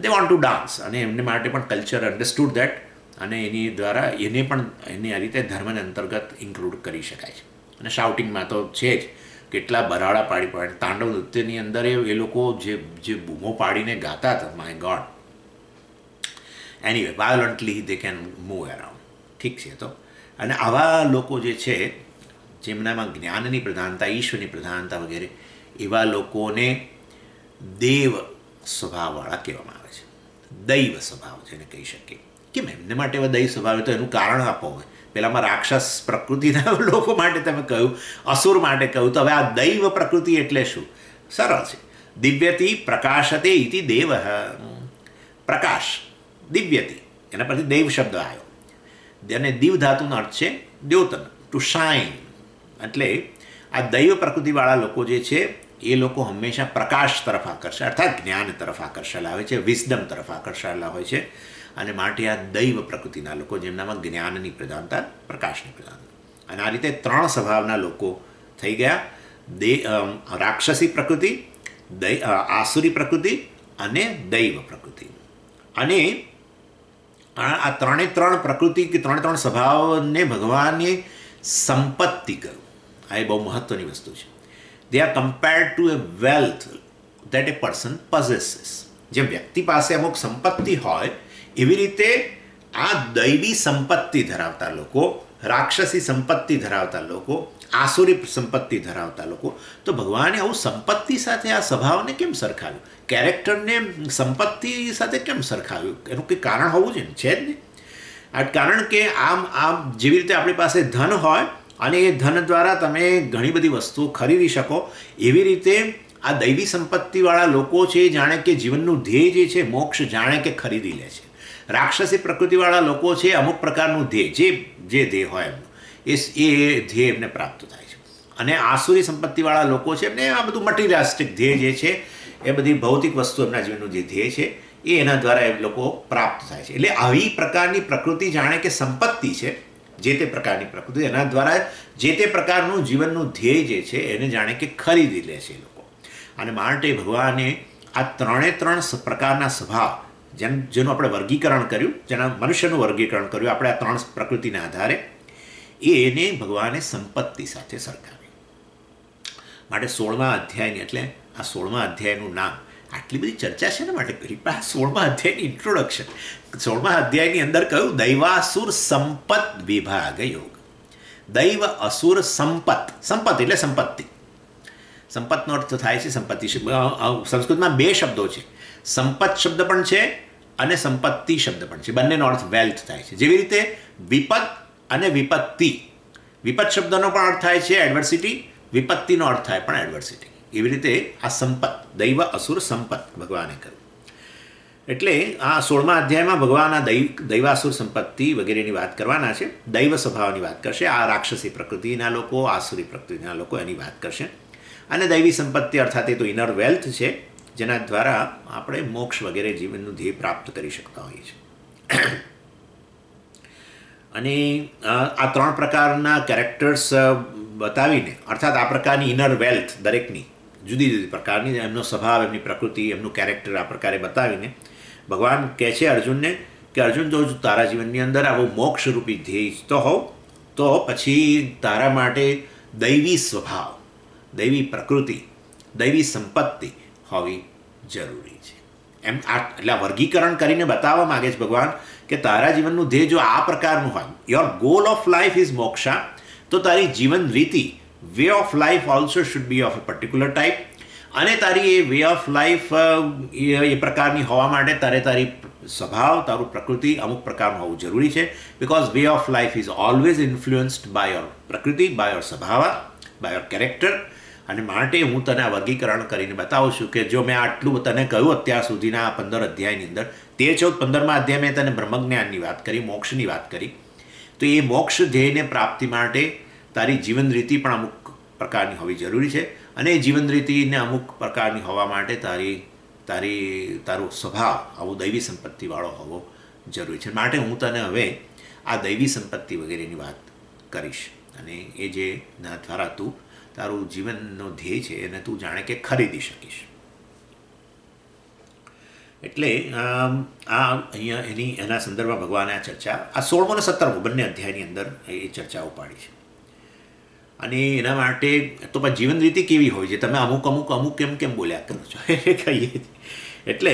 દે વોન્ટ ટુ ડાન્સ, અને એમને માટે પણ કલ્ચર અન્ડરસ્ટુડ દેટ, અને એની દ્વારા એને પણ એની આ રીતે ધર્મને અંતર્ગત ઇન્ક્લુડ કરી શકાય છે. અને શાઉટિંગમાં તો છે જ, કેટલા બરાડા પાડી તાંડવ નૃત્યની અંદર એ લોકો જે બૂમો પાડીને ગાતા હતા, my god. Anyway, violently they can move around. ઠીક છે. તો અને આવા લોકો જે છે, જેમનામાં જ્ઞાનની પ્રધાનતા, ઈશ્વરની પ્રધાનતા વગેરે, એવા લોકોને દેવ સ્વભાવવાળા કહેવામાં આવે છે. દૈવ સ્વભાવ જેને કહી શકીએ. કેમ એમને માટે એવા દૈવ સ્વભાવ, તો એનું કારણ આપો હોય. પહેલાંમાં રાક્ષસ પ્રકૃતિના લોકો માટે તમે કહ્યું, અસુર માટે કહ્યું, તો હવે આ દૈવ પ્રકૃતિ એટલે શું? સરળ છે. દિવ્યતી પ્રકાશતે ઇતિ દેવ. પ્રકાશ, દિવ્યતી, એના પરથી દૈવ શબ્દ આવ્યો. અને દીવ ધાતુનો અર્થ છે દ્યોતન, ટુ શાઇન. એટલે આ દૈવ પ્રકૃતિવાળા લોકો જે છે એ લોકો હંમેશા પ્રકાશ તરફ આકર્ષે, અર્થાત જ્ઞાન તરફ આકર્ષેલા હોય છે, વિઝડમ તરફ આકર્ષેલા હોય છે. અને માટે આ દૈવ પ્રકૃતિના લોકો, જેમનામાં જ્ઞાનની પ્રધાનતા, પ્રકાશની પ્રધાનતા. અને આ રીતે 3 સ્વભાવના લોકો થઈ ગયા: રાક્ષસી પ્રકૃતિ, આસુરી પ્રકૃતિ અને દૈવ પ્રકૃતિ. અને આ 3 પ્રકૃતિ કે 3 સ્વભાવને ભગવાને સંપત્તિ કહ્યું. આ એ બહુ મહત્વની વસ્તુ છે. they are compared to a wealth that a person possesses. જેમ વ્યક્તિ પાસે અમુક સંપત્તિ હોય, એવી રીતે આ દૈવી સંપત્તિ ધરાવતા લોકો, રાક્ષસી સંપત્તિ ધરાવતા લોકો, આસુરી સંપત્તિ ધરાવતા લોકો, તો ભગવાને આવું સંપત્તિ સાથે આ સ્વભાવને કેમ સરખાવ્યું? કેરેક્ટરને સંપત્તિ સાથે કેમ સરખાવ્યું? એનું કંઈ કારણ હોવું જોઈએ, છે જ નહીં. આ કારણ કે આમ જેવી રીતે આપણી પાસે ધન હોય અને એ ધન દ્વારા તમે ઘણી બધી વસ્તુઓ ખરીદી શકો, એવી રીતે આ દૈવી સંપત્તિવાળા લોકો છે, જાણે કે જીવનનું ધ્યેય જે છે, મોક્ષ જાણે કે ખરીદી લે છે. રાક્ષસી પ્રકૃતિવાળા લોકો છે, અમુક પ્રકારનું ધ્યેય, જે ધ્યેય હોય એમનું, એ ધ્યેય એમને પ્રાપ્ત થાય છે. અને આસુરી સંપત્તિવાળા લોકો છે, એમને આ બધું મટીરિયલિસ્ટિક ધ્યેય જે છે, એ બધી ભૌતિક વસ્તુ એમના જીવનનું જે ધ્યેય છે એ એના દ્વારા એ લોકો પ્રાપ્ત થાય છે. એટલે આવી પ્રકારની પ્રકૃતિ જાણે કે સંપત્તિ છે, જે તે પ્રકારની પ્રકૃતિ, એના દ્વારા જે તે પ્રકારનું જીવનનું ધ્યેય જે છે એને જાણે કે ખરીદી લે છે એ લોકો. અને માટે ભગવાને આ ત્રણ પ્રકારના સ્વભાવ જેનું આપણે વર્ગીકરણ કર્યું, જેના મનુષ્યનું વર્ગીકરણ કર્યું આપણે આ 3 પ્રકૃતિના આધારે, એને ભગવાને સંપત્તિ સાથે સરખાવી. માટે 16મા અધ્યાયની, એટલે આ 16મા અધ્યાયનું નામ, આટલી બધી ચર્ચા છે ને માટે કરી, પણ આ 16મા અધ્યાયની ઇન્ટ્રોડક્શન, 16મા અધ્યાયની અંદર કહ્યું દૈવાસુર સંપત વિભાગ યોગ. દૈવ અસુર સંપત, સંપત એટલે સંપત્તિ, સંપતનો અર્થ થાય છે સંપત્તિ. સંસ્કૃતમાં 2 શબ્દો છે, સંપત શબ્દ પણ છે અને સંપત્તિ શબ્દ પણ છે. બંનેનો અર્થ વેલ્થ થાય છે. જેવી રીતે વિપત અને વિપત્તિ, વિપત શબ્દનો પણ અર્થ થાય છે એડવર્સિટી, વિપત્તિનો અર્થ થાય પણ એડવર્સિટી. એવી રીતે આ સંપત, દૈવ અસુર સંપત ભગવાને કહ્યું. એટલે આ 16મા અધ્યાયમાં ભગવાન આ દૈવાસુર સંપત્તિ વગેરેની વાત કરવાના છે. દૈવ સ્વભાવની વાત કરશે, આ રાક્ષસી પ્રકૃતિના લોકો, આસુરી પ્રકૃતિના લોકો એની વાત કરશે. અને દૈવી સંપત્તિ અર્થાત એ તો ઇનર વેલ્થ છે, જેના દ્વારા આપણે મોક્ષ વગેરે જીવનનું ધ્યેય પ્રાપ્ત કરી શકતા હોઈએ છીએ. અને આ 3 પ્રકારના કેરેક્ટર્સ બતાવીને, અર્થાત આ પ્રકારની ઇનર વેલ્થ દરેકની જુદી જુદી પ્રકારની, એમનો સ્વભાવ, એમની પ્રકૃતિ, એમનું કેરેક્ટર આ પ્રકારે બતાવીને ભગવાન કહે છે અર્જુનને કે અર્જુન, જો તારા જીવનની અંદર આવો મોક્ષરૂપી ધ્યેય ઈચ્છતો હોવ તો પછી તારા માટે દૈવી સ્વભાવ, દૈવી પ્રકૃતિ, દૈવી સંપત્તિ હોવી જરૂરી છે. એમ એટલે વર્ગીકરણ કરીને બતાવવા માગે છે ભગવાન કે તારા જીવનનું ધ્યેય જો આ પ્રકારનું હોય, your goal of life is moksha, તો તારી જીવન રીતિ, way of life also should be of a particular type. અને તારી એ વે ઓફ લાઈફ એ પ્રકારની હોવા માટે તારી સ્વભાવ, તારું પ્રકૃતિ અમુક પ્રકારનું હોવું જરૂરી છે. Because way of life is always influenced by your prakriti, by your swabhav, by your character. અને માટે હું તને આ વર્ગીકરણ કરીને બતાવું છું કે જો મેં આટલું તને કહ્યું અત્યાર સુધીના આ 15 અધ્યાયની અંદર, 13, 14, 15મા અધ્યાય મેં તને બ્રહ્મજ્ઞાનની વાત કરી, મોક્ષની વાત કરી, તો એ મોક્ષ ધ્યેયને પ્રાપ્તિ માટે તારી જીવન રીતિ પણ અમુક પ્રકારની હોવી જરૂરી છે. અને એ જીવન રીતિને અમુક પ્રકારની હોવા માટે તારો સ્વભાવ આવો દૈવી સંપત્તિવાળો હોવો જરૂરી છે. માટે હું તને હવે આ દૈવી સંપત્તિ વગેરેની વાત કરીશ, અને એ જે દ્વારા તું તારું જીવનનો ધ્યેય છે એને તું જાણે કે ખરીદી શકીશ. એટલે આ અહીંયા એના સંદર્ભમાં ભગવાને આ ચર્ચા આ 16મો અને 17મો બંને અધ્યાયની અંદર એ ચર્ચાઓ પાડી છે. અને એના માટે તો પણ જીવન રીતિ કેવી હોય છે, તમે અમુક કેમ બોલ્યા કરો છો એ કહીએ. એટલે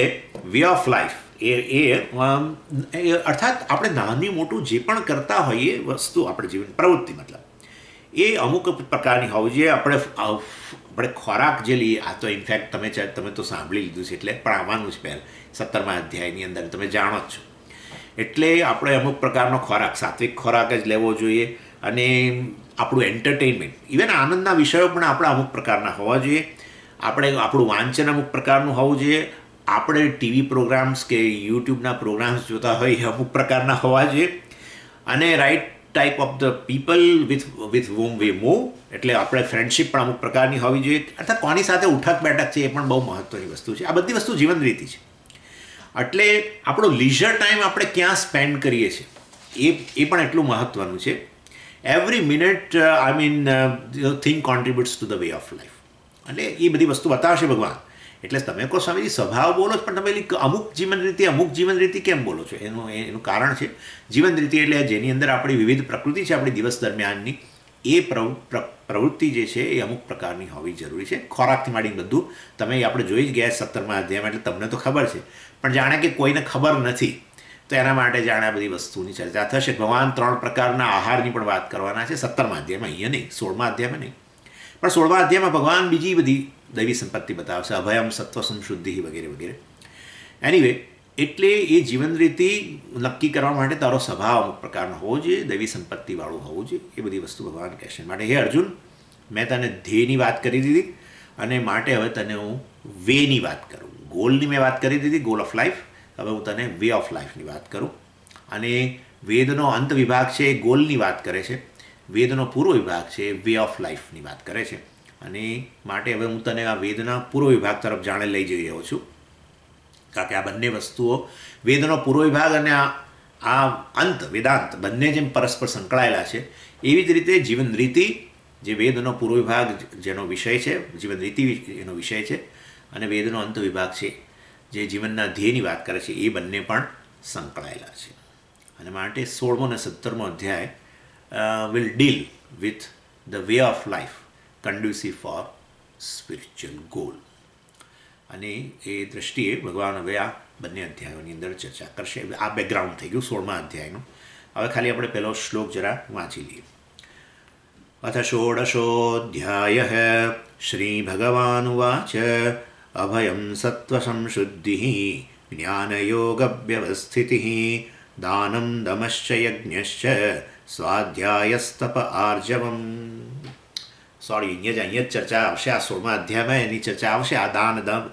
વે ઓફ લાઈફ એ અર્થાત આપણે નાની મોટું જે પણ કરતા હોઈએ વસ્તુ, આપણે જીવન પ્રવૃત્તિ મતલબ એ અમુક પ્રકારની હોવી જોઈએ. આપણે ખોરાક જે લઈએ, આ તો ઇનફેક્ટ તમે તો સાંભળી લીધું છે, એટલે પણ આવવાનું છે પહેલાં 17મા અધ્યાયની અંદર, તમે જાણો જ છો. એટલે આપણે અમુક પ્રકારનો ખોરાક, સાત્વિક ખોરાક જ લેવો જોઈએ. અને આપણું એન્ટરટેનમેન્ટ, ઇવન આનંદના વિષયો પણ આપણા અમુક પ્રકારના હોવા જોઈએ. આપણું વાંચન અમુક પ્રકારનું હોવું જોઈએ. આપણે ટીવી પ્રોગ્રામ્સ કે યુટ્યુબના પ્રોગ્રામ્સ જોતા હોય એ અમુક પ્રકારના હોવા જોઈએ. અને right type of the people with whom we move, એટલે આપણે ફ્રેન્ડશિપ પણ અમુક પ્રકારની હોવી જોઈએ. અર્થાત કોની સાથે ઉઠક બેઠક છે એ પણ બહુ મહત્ત્વની વસ્તુ છે. આ બધી વસ્તુ જીવન રીતિ છે. એટલે આપણો લીઝર ટાઈમ આપણે ક્યાં સ્પેન્ડ કરીએ છીએ એ પણ એટલું મહત્ત્વનું છે. Every minute thing contributes to the way of life. એટલે એ બધી વસ્તુ બતાવશે ભગવાન. એટલે તમે કહો સ્વામીજી સ્વભાવ બોલો છો, પણ તમે અમુક જીવન રીતિ કેમ બોલો છો? એનું કારણ છે જીવન રીતિ એટલે જેની અંદર આપણી વિવિધ પ્રકૃતિ છે, આપણી દિવસ દરમિયાનની એ પ્રવૃત્તિ જે છે એ અમુક પ્રકારની હોવી જરૂરી છે. ખોરાકથી માંડીને બધું તમે આપણે જોઈ જ ગયા 17મા અધ્યાયમાં, એટલે તમને તો ખબર છે. પણ જાણે કે કોઈને ખબર નથી, તો એના માટે જાણે આ બધી વસ્તુની ચર્ચા થશે. ભગવાન 3 પ્રકારના આહારની પણ વાત કરવાના છે 17મા અધ્યાયમાં, અહીંયા નહીં, 16મા અધ્યાયમાં નહીં. પણ 16મા અધ્યાયમાં ભગવાન બીજી બધી દૈવી સંપત્તિ બતાવશે, અભયમ, સત્વ, સંશુદ્ધિ વગેરે વગેરે. એનીવે, એટલે એ જીવન રીતિ નક્કી કરવા માટે તારો સ્વભાવ અમુક પ્રકારનો હોવો જોઈએ, દૈવી સંપત્તિવાળું હોવું જોઈએ. એ બધી વસ્તુ ભગવાન કહેશે. માટે હે અર્જુન, મેં તને ધ્યેયની વાત કરી દીધી, અને માટે હવે તને હું વેની વાત કરું. ગોલની મેં વાત કરી દીધી, ગોલ ઓફ લાઈફ. હવે હું તને વે ઓફ લાઈફની વાત કરું. અને વેદનો અંત વિભાગ છે એ ગોલની વાત કરે છે, વેદનો પૂર્વ વિભાગ છે એ વે ઓફ લાઈફની વાત કરે છે. અને માટે હવે હું તને આ વેદના પૂર્વ વિભાગ તરફ જાણે લઈ જઈ રહ્યો છું. કારણ કે આ બંને વસ્તુઓ વેદનો પૂર્વ વિભાગ અને આ અંત વેદાંત બંને જેમ પરસ્પર સંકળાયેલા છે, એવી જ રીતે જીવન રીતિ જે વેદનો પૂર્વ વિભાગ જેનો વિષય છે, જીવન રીતિ એનો વિષય છે, અને વેદનો અંત વિભાગ છે જે જીવનના ધ્યેયની વાત કરે છે, એ બંને પણ સંકળાયેલા છે. અને માટે 16મો અને 17મો અધ્યાય will deal with the way of life conducive for spiritual goal. અને એ દૃષ્ટિએ ભગવાન હવે આ બંને અધ્યાયોની અંદર ચર્ચા કરશે. આ બેકગ્રાઉન્ડ થઈ ગયું 16મા અધ્યાયનું. હવે ખાલી આપણે પહેલો શ્લોક જરા વાંચી લઈએ. અથ ષોડશોऽધ્યાયઃ શ્રીભગવાનુવાચ અભયં સત્ત્વસંશુદ્ધિः જ્ઞાનયોગવ્યવસ્થિતિः દાनं દમશ્ચ યજ્ઞશ્ચ સ્વાધ્યાયસ્તપ આર્જવમ. સોરી, અહીંયા જ ચર્ચા આવશે. આ 16મા અધ્યાયમાં એની ચર્ચા આવશે. આ દાન, દમ,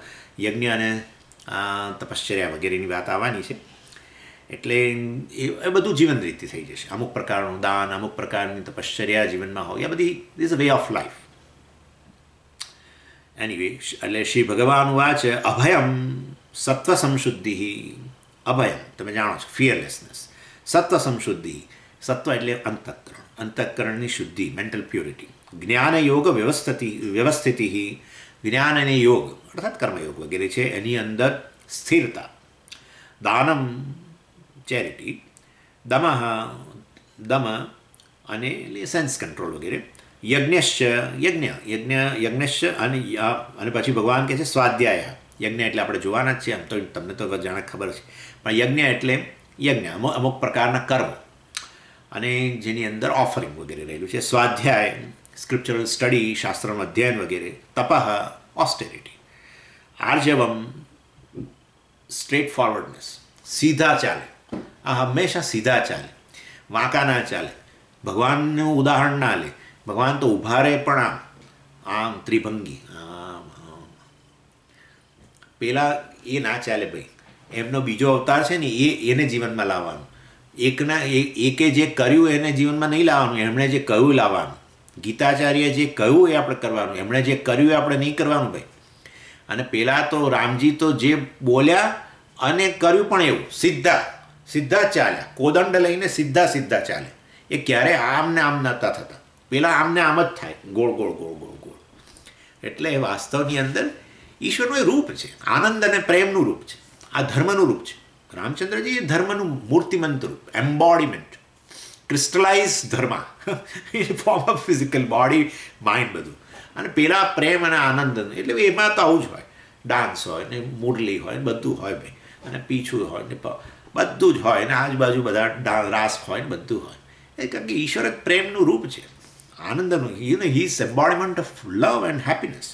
યજ્ઞ અને તપશ્ચર્યા વગેરેની વાત આવવાની છે. એટલે એ બધું જીવન રીતિ થઈ જશે. અમુક પ્રકારનું દાન, અમુક પ્રકારની તપશ્ચર્યા જીવનમાં હોય, આ બધી this a way of life. Anyway, એટલે શ્રી ભગવાન વાચ અભયમ સત્વ સંશુદ્ધિ. અભયમ તમે જાણો છો, ફિયરલેસનેસ. સત્વ સંશુદ્ધિ, સત્વ એટલે અંતઃકરણ, અંતઃકરણની શુદ્ધિ, મેન્ટલ પ્યોરિટી. જ્ઞાન યોગ વ્યવસ્થિતિ, જ્ઞાન અને યોગ અર્થાત કર્મયોગ વગેરે છે એની અંદર સ્થિરતા. દાનમ ચેરિટી, દમ અને સેન્સ કંટ્રોલ વગેરે. યજ્ઞશ્ચ યજ્ઞશ્ચ અને પછી ભગવાન કહે છે સ્વાધ્યાય. યજ્ઞ એટલે આપણે જોવાના જ છીએ, આમ તો તમને તો જાણે ખબર છે, પણ યજ્ઞ એટલે યજ્ઞ અમુક પ્રકારના કર્મ અને જેની અંદર ઓફરિંગ વગેરે રહેલું છે. સ્વાધ્યાય સ્ક્રિપ્ચરલ સ્ટડી, શાસ્ત્રનું અધ્યયન વગેરે. તપઃ ઓસ્ટેરિટી. આર્જવમ સ્ટ્રેટ ફોરવર્ડનેસ, સીધા ચાલે. આ હંમેશા સીધા ચાલે, વાંકા ના ચાલે. ભગવાનનું ઉદાહરણ ના લે. ભગવાન તો ઊભા રહે પણ આમ ત્રિભંગી, પેલા એ ના ચાલે ભાઈ. એમનો બીજો અવતાર છે ને એને જીવનમાં લાવવાનું. એકે જે કર્યું એને જીવનમાં નહીં લાવવાનું, એમણે જે કહ્યું લાવવાનું. ગીતાચાર્ય જે કહ્યું એ આપણે કરવાનું, એમણે જે કર્યું એ આપણે નહીં કરવાનું ભાઈ. અને પેલા તો રામજી તો જે બોલ્યા અને કર્યું પણ એવું સીધા ચાલ્યા. કોદંડ લઈને સીધા ચાલે. એ ક્યારે આમ ને આમ નહોતા થતા. પેલા આમને આમ જ થાય, ગોળ ગોળ ગોળ ગોળ ગોળ. એટલે વાસ્તવની અંદર ઈશ્વરનું એ રૂપ છે, આનંદ અને પ્રેમનું રૂપ છે, આ ધર્મનું રૂપ છે. રામચંદ્રજી એ ધર્મનું મૂર્તિમંત રૂપ, એમ્બોડીમેન્ટ, ક્રિસ્ટલાઇઝ ધર્મ in form of physical body, mind બધું. અને પેલા પ્રેમ અને આનંદ, એટલે એમાં તો આવું જ હોય. ડાન્સ હોય ને મુરલી હોય ને બધું હોય ભાઈ, અને પીછું હોય ને બધું જ હોય ને આજુબાજુ બધા રાસ હોય ને બધું હોય. એ કારણ કે ઈશ્વર જ પ્રેમનું રૂપ છે, આનંદનું. He is embodiment of love and happiness.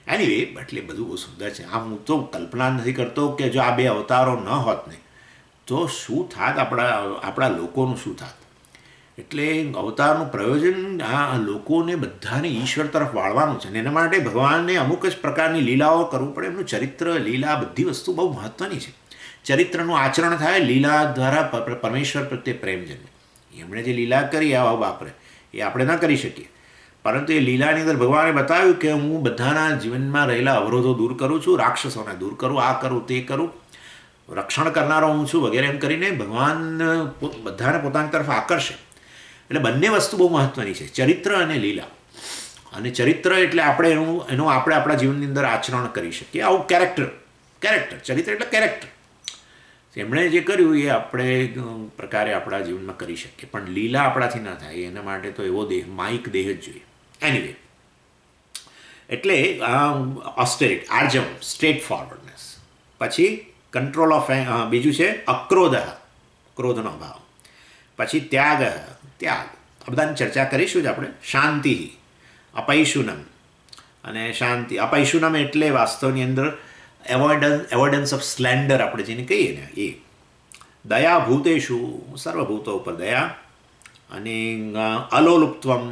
Anyway, એટલે બધું બહુ સુંદર છે. આમ હું તો કલ્પના નથી કરતો કે જો આ બે અવતારો ન હોત ને તો શું થાત, આપણા લોકોનું શું થાત. એટલે અવતારનું પ્રયોજન આ લોકોને બધાને ઈશ્વર તરફ વાળવાનું છે. અને એના માટે ભગવાનને અમુક જ પ્રકારની લીલાઓ કરવું પડે. એમનું ચરિત્ર, લીલા, બધી વસ્તુ બહુ મહત્ત્વની છે. ચરિત્રનું આચરણ થાય, લીલા દ્વારા પરમેશ્વર પ્રત્યે પ્રેમ જન્મે. એમણે જે લીલા કરી આવા બાપરે, એ આપણે ન કરી શકીએ. પરંતુ એ લીલાની અંદર ભગવાને બતાવ્યું કે હું બધાના જીવનમાં રહેલા અવરોધો દૂર કરું છું, રાક્ષસોને દૂર કરું, આ કરું તે કરું, રક્ષણ કરનારો હું છું વગેરે. એમ કરીને ભગવાન બધાને પોતાની તરફ આકર્ષે. એટલે બંને વસ્તુ બહુ મહત્ત્વની છે, ચરિત્ર અને લીલા. અને ચરિત્ર એટલે આપણે એનું આપણે આપણા જીવનની અંદર આચરણ કરી શકીએ. આવું કેરેક્ટર, ચરિત્ર એટલે કેરેક્ટર. એમણે જે કર્યું એ આપણે પ્રકારે આપણા જીવનમાં કરી શકીએ. પણ લીલા આપણાથી ન થાય, એના માટે તો એવો દેહ, માઇક દેહ જ જોઈએ. એનીવે, એટલે ઓસ્ટેરિટી, આર્જવ, સ્ટ્રેટ ફોરવર્ડનેસ. પછી કંટ્રોલ ઓફ, બીજું છે અક્રોધ, ક્રોધનો ભાવ. પછી ત્યાગ, આ બધાની ચર્ચા કરીશું જ આપણે. શાંતિ, અપૈશુનમ. અને શાંતિ, અપૈશુનમ એટલે વાસ્તવની અંદર એવોઇડન્સ ઓફ સ્લેન્ડર આપણે જેને કહીએ ને એ. દયા ભૂતેષુ, સર્વભૂતો ઉપર દયા. અને અલોલુપ્ત્વમ,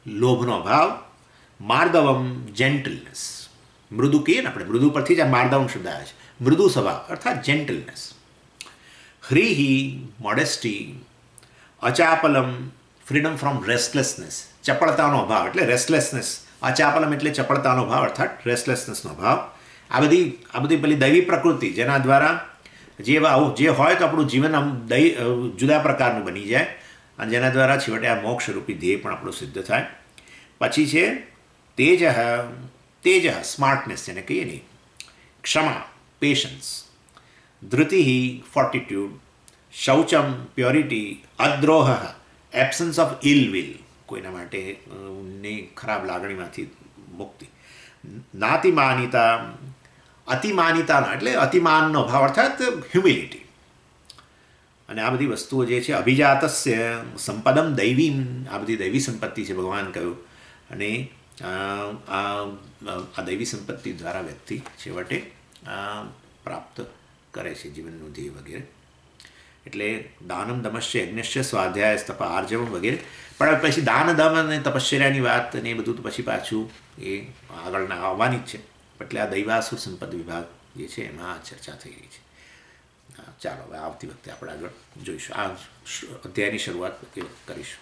લોભનો અભાવ. માર્દવમ, જેન્ટલનેસ. મૃદુ કહીએ ને આપણે, મૃદુ પરથી જ આ માર્દવમ શબ્દ આવે છે. મૃદુ સ્વભાવ અર્થાત જેન્ટલનેસ. હ્રીહી, મોડેસ્ટી. અચાપલમ, ફ્રીડમ ફ્રોમ રેસ્ટલેસનેસ, ચપળતાનો અભાવ એટલે રેસ્ટલેસનેસ. અચાપલમ એટલે ચપળતાનો ભાવ અર્થાત રેસ્ટલેસનેસનો ભાવ. આ બધી પેલી દૈવી પ્રકૃતિ જેના દ્વારા જે હોય તો આપણું જીવન આમ જુદા પ્રકારનું બની જાય અને જેના દ્વારા છેવટે આ મોક્ષરૂપી ધ્યેય પણ આપણું સિદ્ધ થાય. પછી છે તેજ સ્માર્ટનેસ જેને કહીએ ને, ક્ષમા પેશન્સ, ધૃતિ ફોર્ટિટ્યુડ, શૌચમ પ્યોરિટી, અદ્રોહ એબ્સન્સ ઓફ ઇલ વિલ કોઈના માટે ની ખરાબ લાગણીમાંથી મુક્તિ, નાતિમાનિતા અતિમાનિતાના એટલે અતિમાનનો ભાવ અર્થાત હ્યુમિલિટી. અને આ બધી વસ્તુઓ જે છે અભિજાતસ્ય સંપદમ દૈવીમ, આ બધી દૈવી સંપત્તિ છે ભગવાન કહ્યું. અને આ દૈવી સંપત્તિ દ્વારા વ્યક્તિ છેવટે પ્રાપ્ત કરે છે જીવનનું ધ્યેય વગેરે. એટલે દાનમ દમશ્ય યજ્ઞશ્ય સ્વાધ્યાય તપ આર્જવમ વગેરે. પણ પછી દાન દમ અને તપશ્ચર્યાની વાત ને એ બધું તો પછી પાછું એ આગળના આવવાની જ છે. એટલે આ દૈવાસુર સંપદ વિભાગ જે છે એમાં ચર્ચા થઈ રહી છે. ચાલો હવે આવતી વખતે આપણે આગળ જોઈશું, આ અધ્યાયની શરૂઆત કરીશું.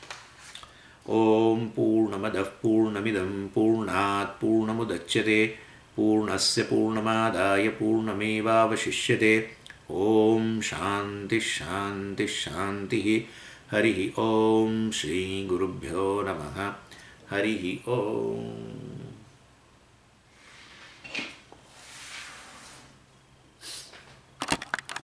ઓમ પૂર્ણમદ પૂર્ણમિદમ પૂર્ણાત પૂર્ણમુદચ્યતે પૂર્ણસ્ય પૂર્ણમાદાય પૂર્ણમેવાવશિષ્યતે. ઓમ શાંતિ શાંતિ શાંતિ. હરિ ઓમ શ્રી ગુરુભ્યો નમઃ. હરિ ઓમ.